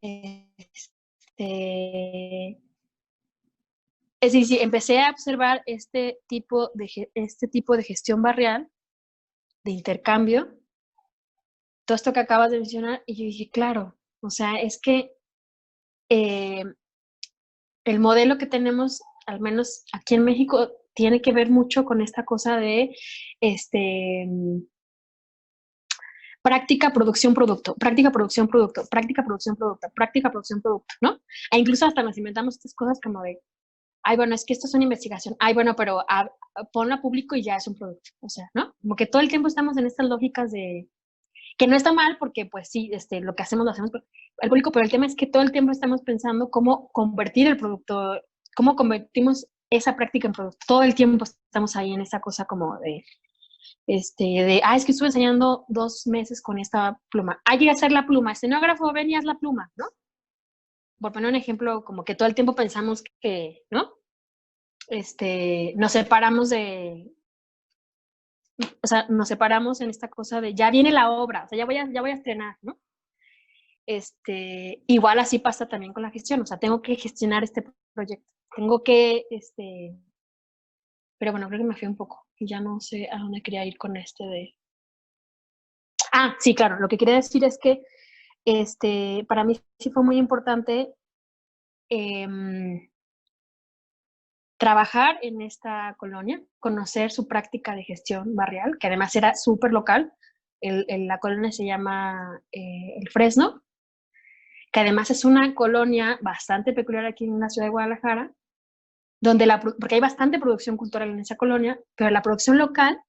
es decir, empecé a observar este tipo de gestión barrial, de intercambio, todo esto que acabas de mencionar, y yo dije, claro, o sea, es que el modelo que tenemos, al menos aquí en México, tiene que ver mucho con esta cosa de práctica, producción, producto, práctica, producción, producto, práctica, producción, producto, práctica, producción, producto, ¿no? E incluso hasta nos inventamos estas cosas como de, ay, bueno, es que esto es una investigación, ay, bueno, pero ponlo a público y ya es un producto, o sea, ¿no? Como que todo el tiempo estamos en estas lógicas de, que no está mal porque, pues sí, lo que hacemos lo hacemos al público, pero el tema es que todo el tiempo estamos pensando cómo convertir el producto, cómo convertimos esa práctica en producto. Todo el tiempo estamos ahí en esa cosa como es que estuve enseñando 2 meses con esta pluma. Llegué a hacer la pluma, escenógrafo, ven y haz la pluma, ¿no? Por poner un ejemplo, como que todo el tiempo pensamos que, ¿no? Nos separamos nos separamos en esta cosa de ya viene la obra, o sea, ya voy a estrenar, ¿no? Igual así pasa también con la gestión, o sea, tengo que gestionar este proyecto, tengo que, pero bueno, creo que me fui un poco y ya no sé a dónde quería ir con sí, claro, lo que quería decir es que, para mí sí fue muy importante trabajar en esta colonia, conocer su práctica de gestión barrial, que además era súper local. La colonia se llama El Fresno, que además es una colonia bastante peculiar aquí en la ciudad de Guadalajara, porque hay bastante producción cultural en esa colonia, pero la producción local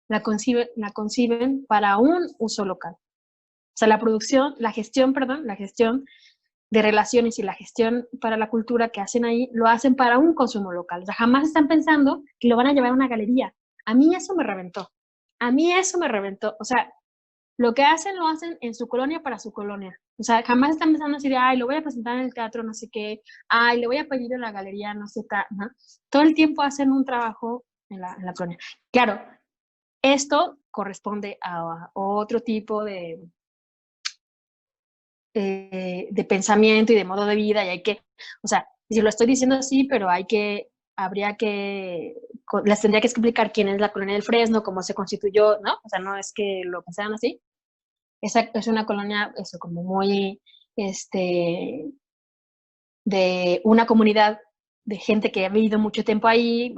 la conciben para un uso local. O sea, la gestión de relaciones y la gestión para la cultura que hacen ahí, lo hacen para un consumo local. O sea, jamás están pensando que lo van a llevar a una galería. A mí eso me reventó. O sea, lo que hacen, lo hacen en su colonia para su colonia. O sea, jamás están pensando así de, ay, lo voy a presentar en el teatro, no sé qué, ay, le voy a pedir en la galería, no sé qué, ¿no? Todo el tiempo hacen un trabajo en la colonia. Claro, esto corresponde a otro tipo de pensamiento y de modo de vida, y hay que, o sea, si lo estoy diciendo así, pero les tendría que explicar quién es la colonia del Fresno, cómo se constituyó, ¿no? O sea, no es que lo pensaran así. es una colonia, eso, como muy, de una comunidad de gente que ha vivido mucho tiempo ahí,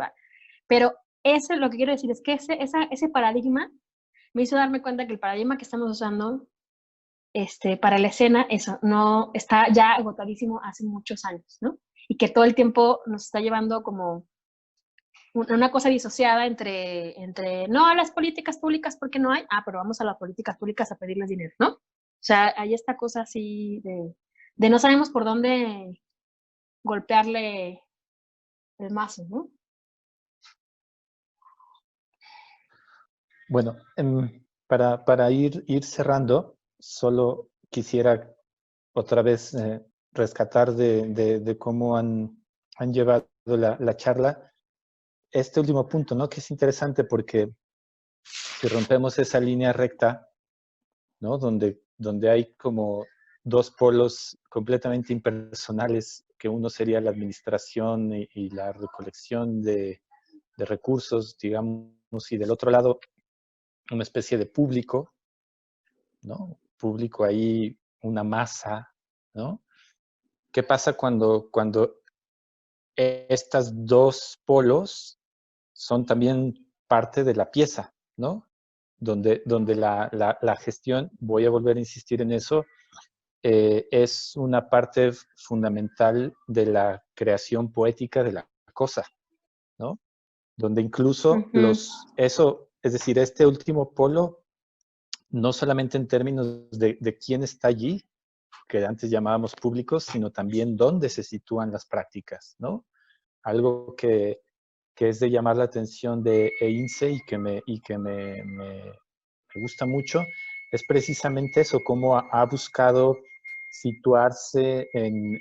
pero eso lo que quiero decir es que ese paradigma me hizo darme cuenta que el paradigma que estamos usando para la escena, eso, no está ya agotadísimo hace muchos años, ¿no? Y que todo el tiempo nos está llevando como una cosa disociada entre no a las políticas públicas porque no hay, pero vamos a las políticas públicas a pedirles dinero, ¿no? O sea, hay esta cosa así de no sabemos por dónde golpearle el mazo, ¿no? Bueno, para ir cerrando, solo quisiera otra vez rescatar de cómo han llevado la charla este último punto, ¿no? Que es interesante porque si rompemos esa línea recta, ¿no? Donde hay como dos polos completamente impersonales, que uno sería la administración y la recolección de recursos, digamos, y del otro lado una especie de público, ¿no? Público ahí, una masa, ¿no? ¿Qué pasa cuando estas dos polos son también parte de la pieza, ¿no? Donde la gestión, voy a volver a insistir en eso, es una parte fundamental de la creación poética de la cosa, ¿no? Donde incluso es decir, este último polo, no solamente en términos de quién está allí, que antes llamábamos públicos, sino también dónde se sitúan las prácticas, ¿no? Algo que es de llamar la atención de EINSE y que me gusta mucho, es precisamente eso, cómo ha buscado situarse en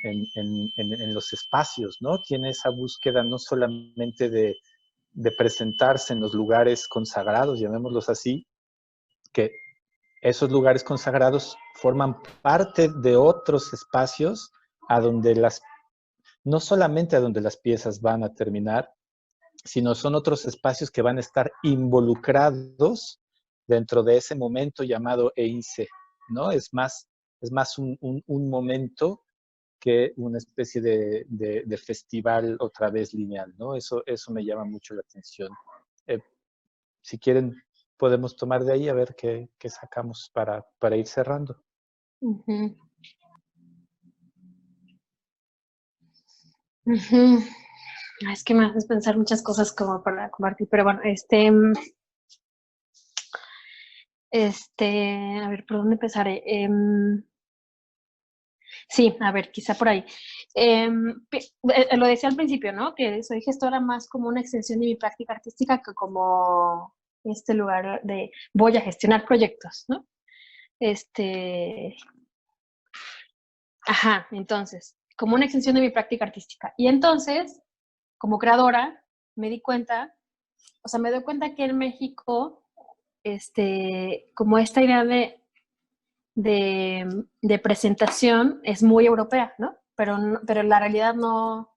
los espacios, ¿no? Tiene esa búsqueda no solamente de presentarse en los lugares consagrados, llamémoslos así, que esos lugares consagrados forman parte de otros espacios a donde no solamente a donde las piezas van a terminar, sino son otros espacios que van a estar involucrados dentro de ese momento llamado EINSE, ¿no? Es más un momento que una especie de festival otra vez lineal, ¿no? Eso me llama mucho la atención. Si quieren, podemos tomar de ahí a ver qué sacamos para ir cerrando. Uh-huh. Uh-huh. Es que me haces pensar muchas cosas como para compartir, pero bueno, a ver, ¿por dónde empezaré? Sí, a ver, quizá por ahí. Lo decía al principio, ¿no? Que soy gestora más como una extensión de mi práctica artística que como este lugar de voy a gestionar proyectos, ¿no? Ajá, entonces, como una extensión de mi práctica artística. Y entonces, como creadora, me di cuenta, o sea, me doy cuenta que en México, como esta idea de presentación es muy europea, ¿no? Pero en la realidad no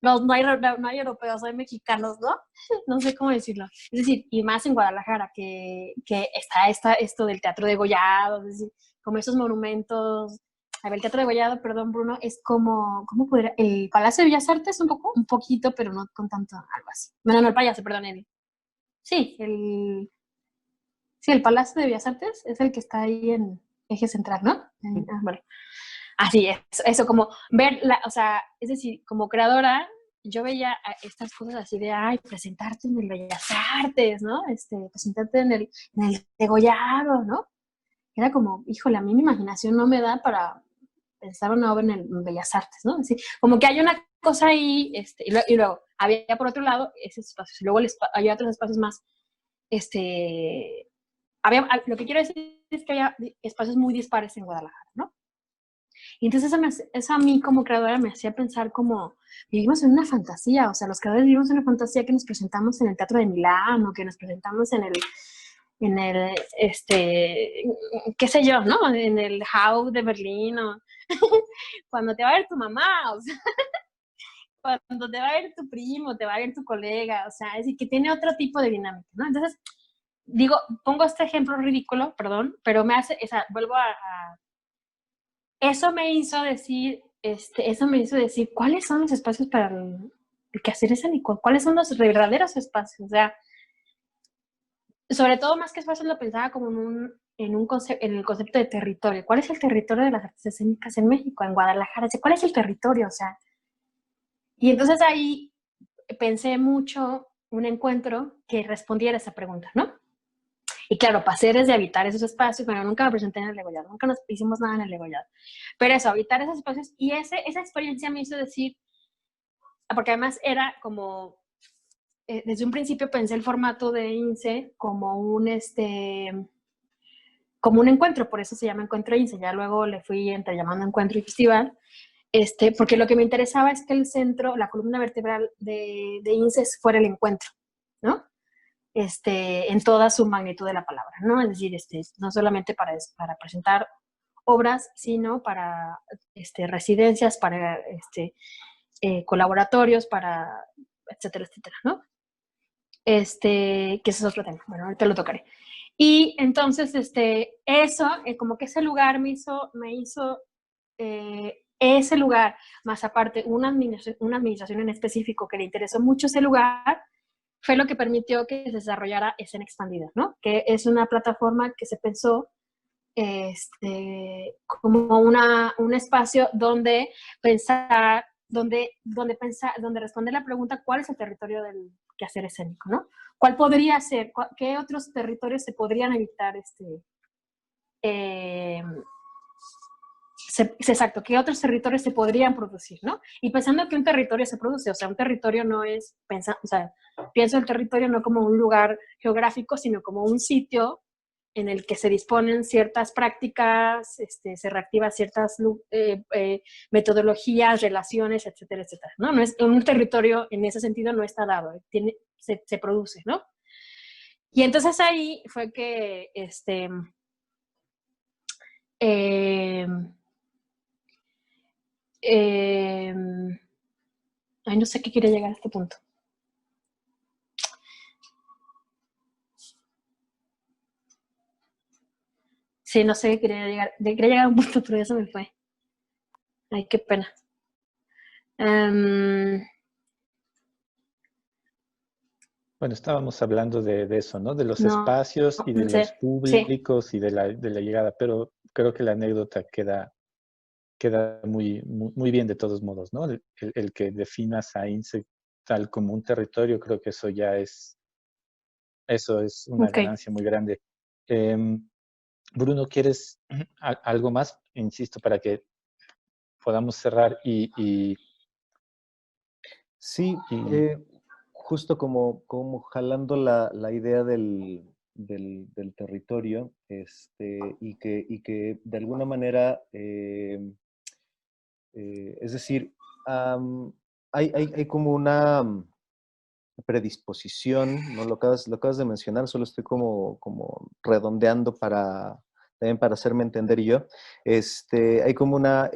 hay europeos, hay mexicanos, ¿no? No sé cómo decirlo. Es decir, y más en Guadalajara, que está esto del teatro degollado, es decir, como esos monumentos. A ver, el teatro degollado, perdón, Bruno, es como, ¿cómo podría? El Palacio de Bellas Artes, un poquito, pero no con tanto, algo así. Bueno, no, el Palacio, perdón, sí, el Palacio de Bellas Artes es el que está ahí en Eje Central, ¿no? Bueno, así es, eso como ver, o sea, es decir, como creadora, yo veía estas cosas así de, presentarte en el Bellas Artes, ¿no? Presentarte en el degollado, ¿no? Era como, híjole, a mí mi imaginación no me da para pensar una obra en Bellas Artes, ¿no? Así, como que hay una cosa ahí, y luego había por otro lado esos espacios, y luego había otros espacios más, lo que quiero decir es que había espacios muy dispares en Guadalajara, ¿no? Y entonces eso a mí como creadora me hacía pensar como, vivimos en una fantasía, o sea, los creadores vivimos en una fantasía que nos presentamos en el Teatro de Milán o que nos presentamos en el qué sé yo, ¿no? En el How de Berlín o cuando te va a ver tu mamá, o sea, cuando te va a ver tu primo, te va a ver tu colega, o sea, es decir, que tiene otro tipo de dinámica, ¿no? Entonces, digo, pongo este ejemplo ridículo, perdón, pero me hace, o sea, eso me hizo decir, ¿cuáles son los espacios para el quehacer escénico? ¿Cuáles son los verdaderos espacios? O sea, sobre todo más que espacios lo pensaba como en el concepto de territorio. ¿Cuál es el territorio de las artes escénicas en México, en Guadalajara? ¿Cuál es el territorio? O sea, y entonces ahí pensé mucho un encuentro que respondiera a esa pregunta, ¿no? Y claro, pasé desde habitar esos espacios, pero nunca me presenté en el Degollado, nunca nos hicimos nada en el Degollado. Pero eso, habitar esos espacios, y esa experiencia me hizo decir, porque además era como, desde un principio pensé el formato de INSE como un encuentro, por eso se llama Encuentro INSE, ya luego le fui entre llamando encuentro y festival, porque lo que me interesaba es que el centro, la columna vertebral de INSE fuera el encuentro, ¿no? En toda su magnitud de la palabra, ¿no? Es decir, no solamente para presentar obras, sino para residencias, para colaboratorios, para etcétera, etcétera, ¿no? Que ese es otro tema. Bueno, ahorita lo tocaré. Y entonces, eso, como que ese lugar me hizo ese lugar, más aparte una administración en específico que le interesó mucho ese lugar, fue lo que permitió que se desarrollara Escena Expandida, ¿no? Que es una plataforma que se pensó como un espacio donde pensar, donde responder la pregunta ¿cuál es el territorio del quehacer escénico, ¿no? ¿Cuál podría ser? ¿Qué otros territorios se podrían evitar exacto, ¿qué otros territorios se podrían producir, ¿no? Y pensando que un territorio se produce, o sea, un territorio no es, o sea, pienso el territorio no como un lugar geográfico, sino como un sitio en el que se disponen ciertas prácticas, se reactivan ciertas metodologías, relaciones, etcétera, etcétera, ¿no? No es, un territorio en ese sentido no está dado, se produce, ¿no? Y entonces ahí fue que, ay, no sé qué quiere llegar a este punto. Sí, no sé qué quería llegar. Quería llegar a un punto, pero ya se me fue. Ay, qué pena. Bueno, estábamos hablando de eso, ¿no? De los No, espacios y de no sé. los públicos sí. Y de la llegada, pero creo que la anécdota queda muy, muy, muy bien de todos modos, ¿no? El que definas a INSE tal como un territorio, creo que eso es una ganancia muy grande. Bruno, ¿quieres algo más? Insisto, para que podamos cerrar Sí, justo como jalando la idea del territorio, y que de alguna manera, es decir, hay como una predisposición, ¿no? Lo acabas de mencionar, solo estoy como redondeando también para hacerme entender yo. Hay como una,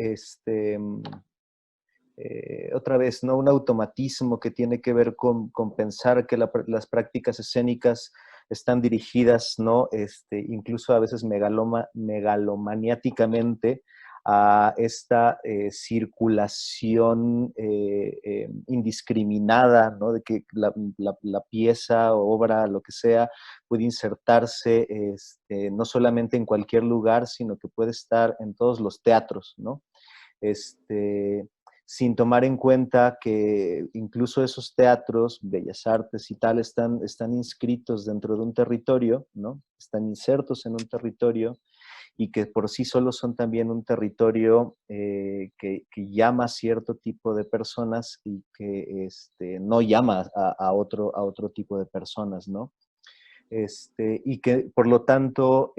otra vez, ¿no? Un automatismo que tiene que ver con pensar que las prácticas escénicas están dirigidas, ¿no? Incluso a veces megalomaniáticamente a esta circulación indiscriminada, ¿no? De que la pieza, obra, lo que sea, puede insertarse no solamente en cualquier lugar, sino que puede estar en todos los teatros, ¿no? Sin tomar en cuenta que incluso esos teatros, bellas artes y tal, están inscritos dentro de un territorio, ¿no? Están insertos en un territorio y que por sí solos son también un territorio que llama a cierto tipo de personas y que no llama a otro tipo de personas, ¿no? Y que por lo tanto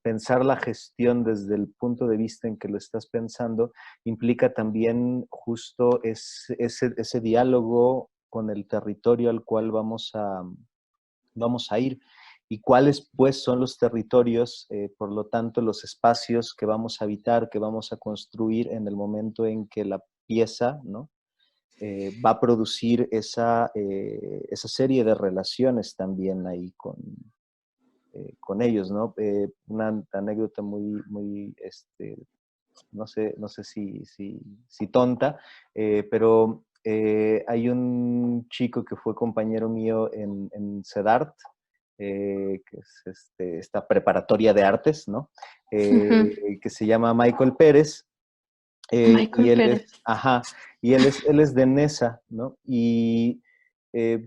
pensar la gestión desde el punto de vista en que lo estás pensando implica también justo ese diálogo con el territorio al cual vamos a ir y cuáles pues son los territorios, por lo tanto los espacios que vamos a habitar, que vamos a construir en el momento en que la pieza, ¿no? va a producir esa serie de relaciones también ahí con ellos, ¿no? Una anécdota muy, no sé si tonta, pero hay un chico que fue compañero mío en CEDART, que es esta preparatoria de artes, ¿no? Que se llama Michael Pérez, y Michael él es, Pérez. ajá, y él es de Nesa, ¿no? Y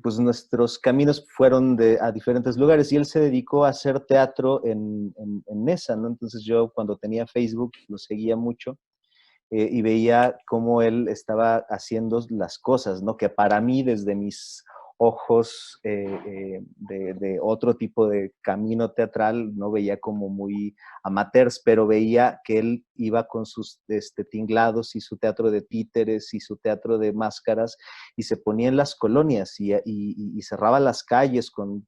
pues nuestros caminos fueron a diferentes lugares y él se dedicó a hacer teatro en Nesa, ¿no? Entonces yo cuando tenía Facebook lo seguía mucho, y veía cómo él estaba haciendo las cosas, ¿no? Que para mí, desde mis ojos de otro tipo de camino teatral, no veía como muy amateurs, pero veía que él iba con sus tinglados y su teatro de títeres y su teatro de máscaras y se ponía en las colonias y cerraba las calles con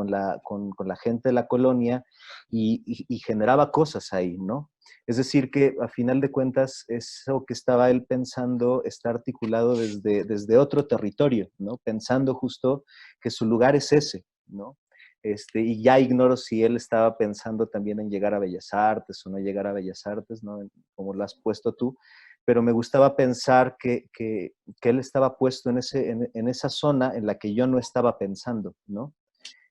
la gente de la colonia y generaba cosas ahí, ¿no? Es decir, que a final de cuentas, eso que estaba él pensando está articulado desde otro territorio, ¿no? Pensando justo que su lugar es ese, ¿no? Y ya ignoro si él estaba pensando también en llegar a Bellas Artes o no llegar a Bellas Artes, ¿no? Como lo has puesto tú, pero me gustaba pensar que él estaba puesto en esa zona en la que yo no estaba pensando, ¿no?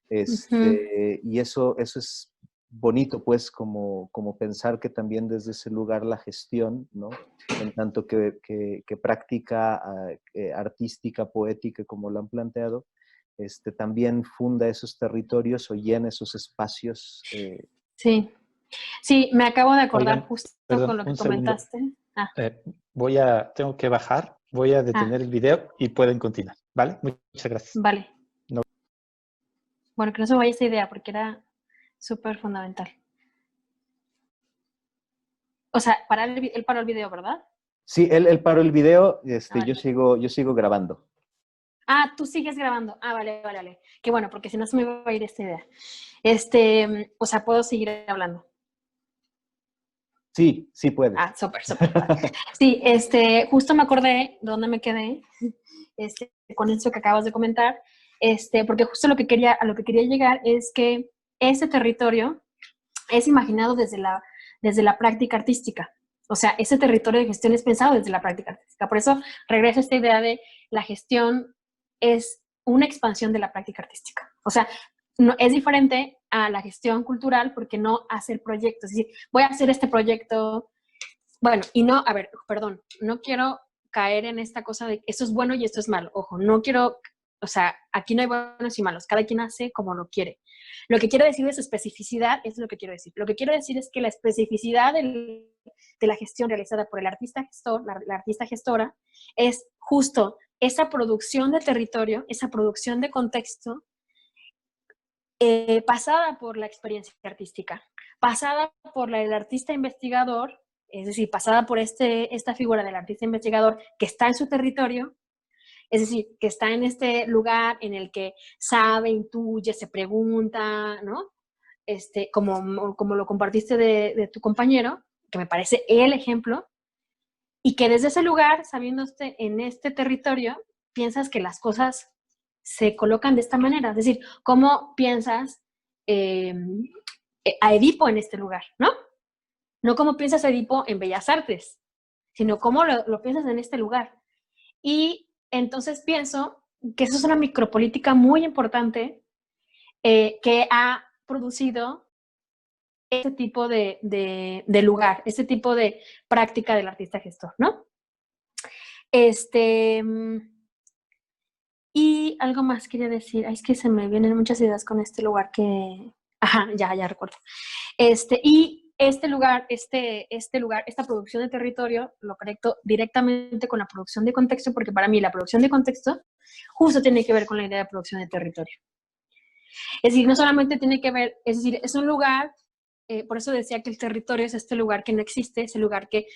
Y eso es bonito, pues, como pensar que también desde ese lugar la gestión, ¿no? En tanto que práctica artística, poética, como lo han planteado, también funda esos territorios o llena esos espacios. Sí, sí, me acabo de acordar Oigan, justo con perdón, lo que un segundo. comentaste. Ah, Eh, tengo que bajar, voy a ah, detener el video y pueden continuar, ¿vale? Muchas gracias. vale. No. Bueno, que no se me vaya esa idea porque era súper fundamental. O sea, él paró el video, ¿verdad? Sí, él paró el video, Ah, yo vale. sigo grabando. Ah, tú sigues grabando. Ah, vale, vale, vale. Qué bueno, porque si no se me va a ir esta idea. O sea, puedo seguir hablando. Sí, sí puedes. Ah, súper, súper. Vale. Sí, justo me acordé de dónde me quedé, con eso que acabas de comentar, porque justo a lo que quería llegar es que ese territorio es imaginado desde la práctica artística. O sea, ese territorio de gestión es pensado desde la práctica artística. Por eso regreso a esta idea de la gestión es una expansión de la práctica artística. O sea, no, es diferente a la gestión cultural porque no hacer proyectos. Es decir, voy a hacer este proyecto, bueno, y no, a ver, perdón, no quiero caer en esta cosa de esto es bueno y esto es malo. Ojo, no quiero, o sea, aquí no hay buenos y malos, cada quien hace como lo quiere. Lo que quiero decir es especificidad, es lo que quiero decir. Lo que quiero decir es que la especificidad de la gestión realizada por el artista gestor, la artista gestora, es justo esa producción de territorio, esa producción de contexto, pasada por la experiencia artística, pasada por el artista investigador, es decir, pasada por esta figura del artista investigador que está en su territorio, es decir, que está en este lugar en el que sabe, intuye, se pregunta, ¿no? Como lo compartiste de tu compañero, que me parece el ejemplo, y que desde ese lugar, sabiendo en este territorio, piensas que las cosas se colocan de esta manera. Es decir, ¿cómo piensas eh, a Edipo en este lugar, ¿no? No cómo piensas a Edipo en Bellas Artes, sino cómo lo piensas en este lugar. Y entonces pienso que eso es una micropolítica muy importante que ha producido este tipo de lugar, este tipo de práctica del artista gestor, ¿no? Y algo más quería decir, es que se me vienen muchas ideas con este lugar que, ajá, ya recuerdo. Y este lugar, esta producción de territorio, lo conecto directamente con la producción de contexto, porque para mí la producción de contexto justo tiene que ver con la idea de producción de territorio. Es decir, no solamente tiene que ver, es decir, es un lugar, por eso decía que el territorio es este lugar que no existe, es el lugar que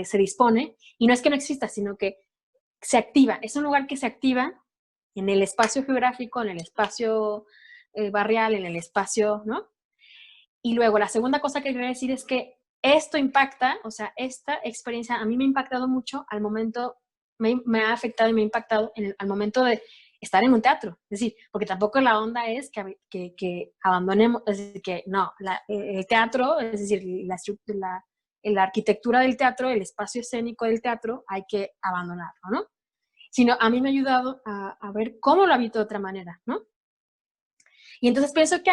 se dispone, y no es que no exista, sino que se activa, es un lugar que se activa en el espacio geográfico, en el espacio barrial, en el espacio, ¿no? Y luego la segunda cosa que quería decir es que esto impacta, o sea, esta experiencia a mí me ha impactado mucho al momento me ha afectado y me ha impactado al momento de estar en un teatro. Es decir, porque tampoco la onda es que abandonemos, es decir, que no, el teatro, es decir, la arquitectura del teatro, el espacio escénico del teatro, hay que abandonarlo, ¿no? Sino a mí me ha ayudado a ver cómo lo habito de otra manera, ¿no? Y entonces pienso que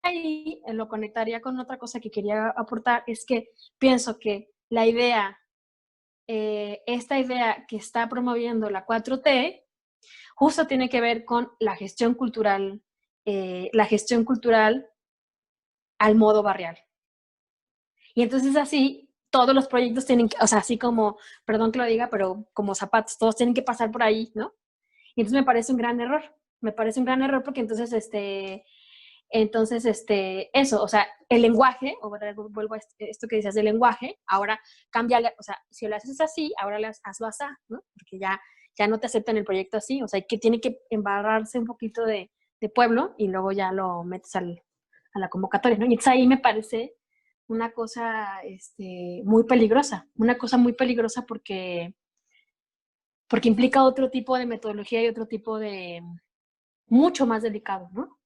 ahí lo conectaría con otra cosa que quería aportar, es que pienso que la idea, esta idea que está promoviendo la 4T, justo tiene que ver con la gestión cultural al modo barrial. Y entonces así, todos los proyectos tienen que, o sea, así como, perdón que lo diga, pero como zapatos, todos tienen que pasar por ahí, ¿no? Y entonces me parece un gran error. Me parece un gran error porque entonces, eso, o sea, el lenguaje, o vuelvo a esto que decías del lenguaje, ahora cámbiale, o sea, si lo haces así, ahora hazlo así, ¿no? Porque ya no te aceptan el proyecto así, o sea, que tiene que embarrarse un poquito de pueblo y luego ya lo metes a la convocatoria, ¿no? Y entonces ahí me parece una cosa muy peligrosa porque implica otro tipo de metodología y otro tipo de, mucho más delicado, ¿no?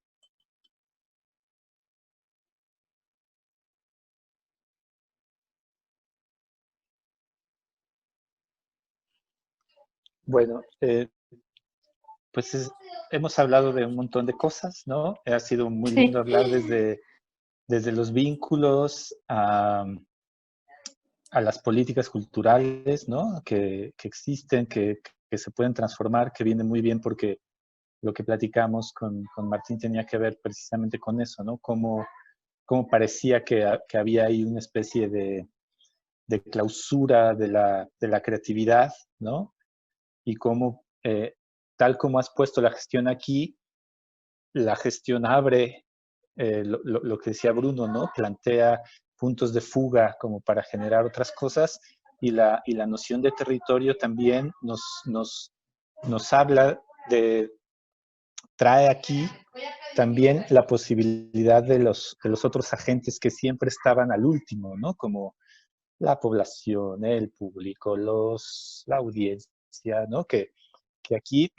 Bueno, pues hemos hablado de un montón de cosas, ¿no? Ha sido muy lindo hablar desde los vínculos a las políticas culturales, ¿no? Que existen, que se pueden transformar, que viene muy bien porque lo que platicamos con Martín tenía que ver precisamente con eso, ¿no? Cómo parecía que había ahí una especie de clausura de la creatividad, ¿no? Y cómo, tal como has puesto la gestión aquí, la gestión abre lo que decía Bruno, ¿no? Plantea puntos de fuga como para generar otras cosas y la noción de territorio también nos habla trae aquí también la posibilidad de los otros agentes que siempre estaban al último, ¿no? Como la población, el público, la audiencia, ¿no? Que aquí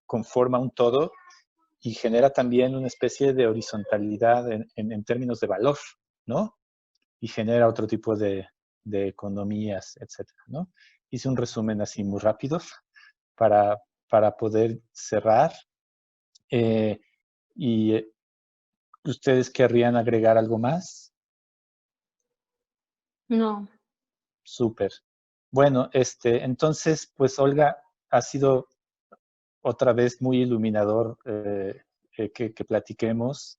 conforma un todo y genera también una especie de horizontalidad en términos de valor, ¿no? Y genera otro tipo de economías, etcétera, ¿no? Hice un resumen así muy rápido para poder cerrar. Y ¿ustedes querrían agregar algo más? No. Súper. Bueno, entonces, pues Olga, ha sido otra vez muy iluminador que platiquemos.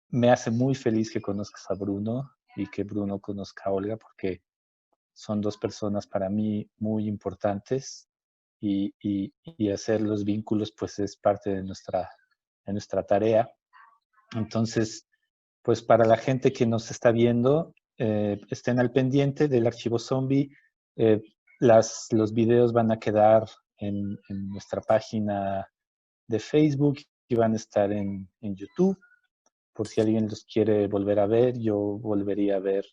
Me hace muy feliz que conozcas a Bruno y que Bruno conozca a Olga porque son dos personas para mí muy importantes y hacer los vínculos pues es parte de nuestra tarea. Entonces, pues para la gente que nos está viendo, estén al pendiente del archivo zombie. Los videos van a quedar en nuestra página de Facebook y van a estar en YouTube. Por si alguien los quiere volver a ver, yo volvería a ver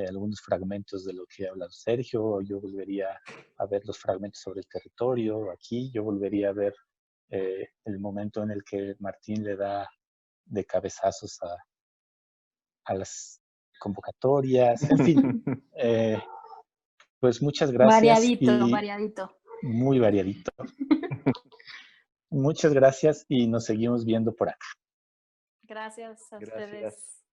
algunos fragmentos de lo que ha hablado Sergio, o yo volvería a ver los fragmentos sobre el territorio aquí, yo volvería a ver el momento en el que Martín le da de cabezazos a las convocatorias, en fin. Pues muchas gracias y Variadito. muy variadito. Muchas gracias y nos seguimos viendo por acá. Gracias a Gracias. ustedes.